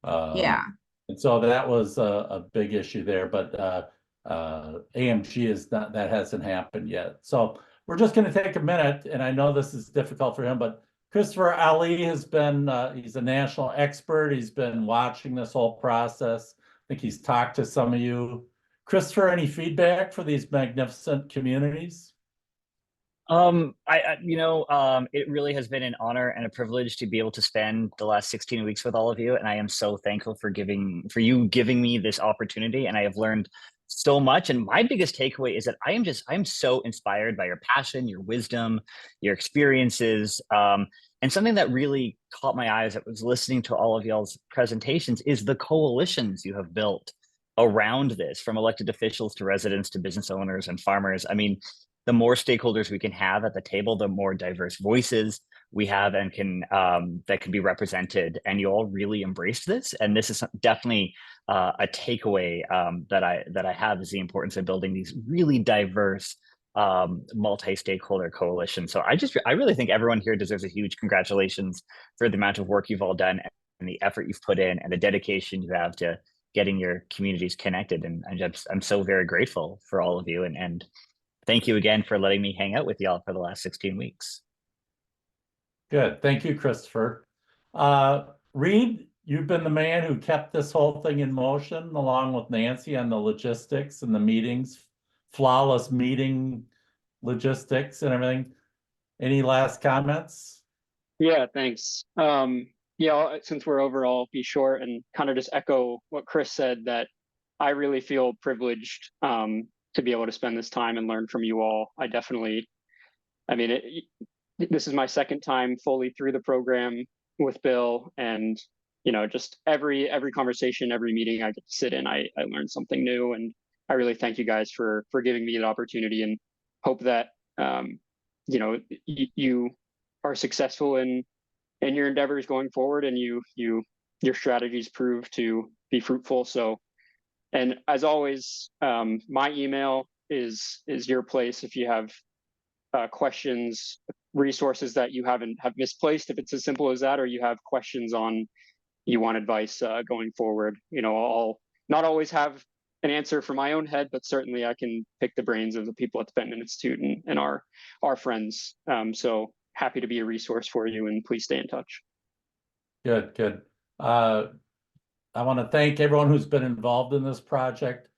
And so that was a big issue there, but AMG is not, that hasn't happened yet. So we're just going to take a minute, and I know this is difficult for him, but Christopher Ali has been, he's a national expert. He's been watching this whole process. I think he's talked to some of you. Christopher, any feedback for these magnificent communities? It really has been an honor and a privilege to be able to spend the last 16 weeks with all of you. And I am so thankful for you giving me this opportunity. And I have learned so much. And my biggest takeaway is that I'm so inspired by your passion, your wisdom, your experiences. And something that really caught my eye as I was listening to all of y'all's presentations is the coalitions you have built around this, from elected officials to residents to business owners and farmers. I mean, the more stakeholders we can have at the table, the more diverse voices we have and that can be represented. And you all really embraced this. And this is definitely a takeaway that I have, is the importance of building these really diverse multi-stakeholder coalitions. So I really think everyone here deserves a huge congratulations for the amount of work you've all done and the effort you've put in and the dedication you have to getting your communities connected. And I'm so very grateful for all of you. And thank you again for letting me hang out with y'all for the last 16 weeks. Good. Thank you, Christopher. Reed, you've been the man who kept this whole thing in motion, along with Nancy, on the logistics and the meetings, flawless meeting logistics and everything. Any last comments? Yeah, thanks. Since we're over, I'll be short and kind of just echo what Chris said, that I really feel privileged to be able to spend this time and learn from you all. This is my second time fully through the program with Bill, and just every conversation, every meeting I get to sit in, I learn something new, and I really thank you guys for giving me the opportunity, and hope that you are successful in your endeavors going forward, and your strategies prove to be fruitful. So, and as always, my email is your place if you have questions, resources that you have misplaced, if it's as simple as that, or you have questions you want advice going forward. I'll not always have an answer for my own head, but certainly I can pick the brains of the people at the Benton Institute and our friends. So happy to be a resource for you, and please stay in touch. Good. I want to thank everyone who's been involved in this project.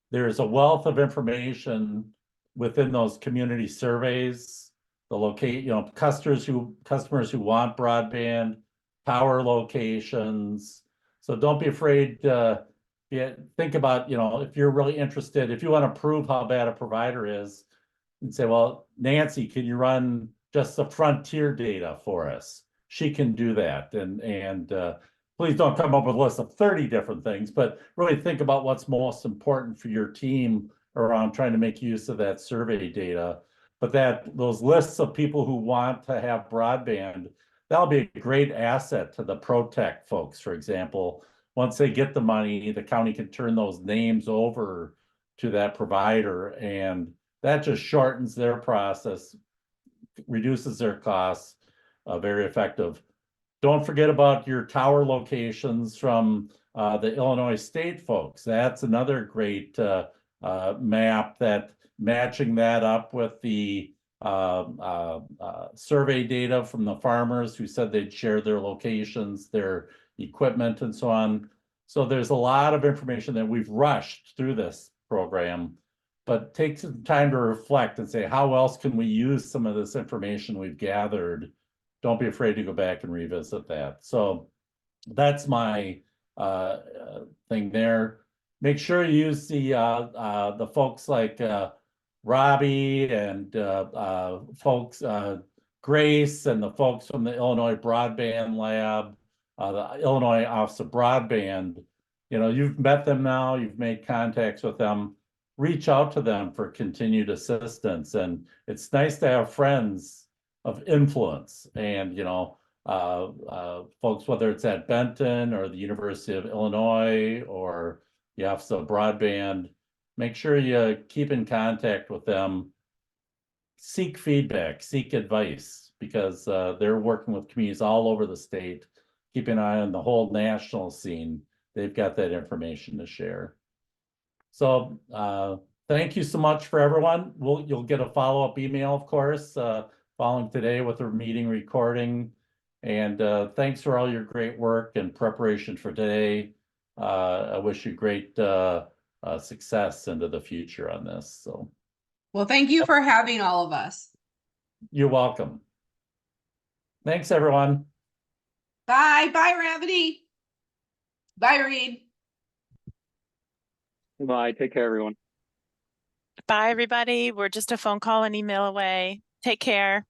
There's a wealth of information within those community surveys, customers who want broadband, tower locations. So don't be afraid to think about, you know, if you're really interested, if you want to prove how bad a provider is, and say, well, Nancy, can you run just the frontier data for us? She can do that. And please don't come up with a list of 30 different things, but really think about what's most important for your team around trying to make use of that survey data. But those lists of people who want to have broadband, that'll be a great asset to the ProTech folks, for example. Once they get the money, the county can turn those names over to that provider, and that just shortens their process, reduces their costs, very effective. Don't forget about your tower locations from the Illinois State folks. That's another great map, that matching that up with the survey data from the farmers who said they'd share their locations, their equipment, and so on. So there's a lot of information that we've rushed through this program, but take some time to reflect and say, how else can we use some of this information we've gathered? Don't be afraid to go back and revisit that. So that's my thing there. Make sure you use the folks like Robbie and folks, Grace, and the folks from the Illinois Broadband Lab, the Illinois Office of Broadband. You know, you've met them now, you've made contacts with them. Reach out to them for continued assistance. And it's nice to have friends of influence, and, you know, folks, whether it's at Benton or the University of Illinois or the Office of Broadband, make sure you keep in contact with them. Seek feedback, seek advice, because they're working with communities all over the state. Keep an eye on the whole national scene. They've got that information to share. So thank you so much for everyone. You'll get a follow-up email, of course, following today with a meeting recording. And thanks for all your great work and preparation for today. I wish you great success into the future on this. So, Well, thank you for having all of us. you're welcome. Thanks, everyone. Bye. Bye, Ravity. Bye, Reed. Bye. Take care, everyone. Bye, everybody. We're just a phone call and email away. Take care.